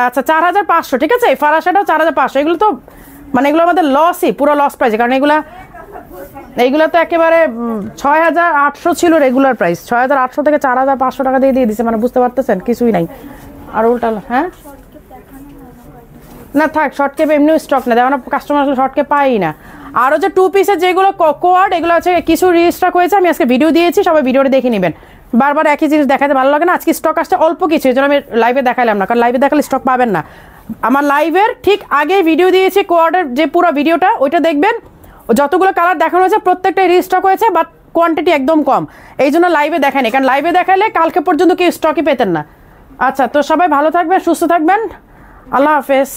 [SPEAKER 1] আচ্ছা 4500 ঠিক আছে। ফারাসাটাও 4500। এগুলো তো মানে এগুলো আমাদের লসই, পুরো লস প্রাইস, কারণ এইগুলো তো একেবারে 6800 ছিল রেগুলার প্রাইস। 6800 থেকে 4500 টাকা দিয়ে দিচ্ছে, মানে বুঝতে পারতেছেন কিছুই নাই। আর উল্টা হ্যাঁ না থাক, শর্টকেপ এমনিও স্টক না, দেখো না কাস্টমার শর্টকেপ পাই না। আরও যে 2 পিসের যেগুলো কোয়ার্ড, এগুলো আছে কিছু রিস্টক হয়েছে, আমি আজকে ভিডিও দিয়েছি, সবাই ভিডিওটা দেখে নেবেন। বারবার একই জিনিস দেখাতে ভালো লাগে না, আজকে স্টক আসছে অল্প কিছু, এই জন্য আমি লাইভে দেখালাম না, কারণ লাইভে দেখালে স্টক পাবেন না। আমার লাইভের ঠিক আগেই ভিডিও দিয়েছি কোয়ার্ডের যে পুরো ভিডিওটা, ওইটা দেখবেন। যতগুলো কালার দেখানো হয়েছে প্রত্যেকটাই রিস্টক হয়েছে, বাট কোয়ান্টিটি একদম কম, এই জন্য লাইভে দেখায়নি, কারণ লাইভে দেখালে কালকে পর্যন্ত কেউ স্টকই পেতেন না। আচ্ছা তো সবাই ভালো থাকবেন, সুস্থ থাকবেন, আল্লাহ হাফেজ।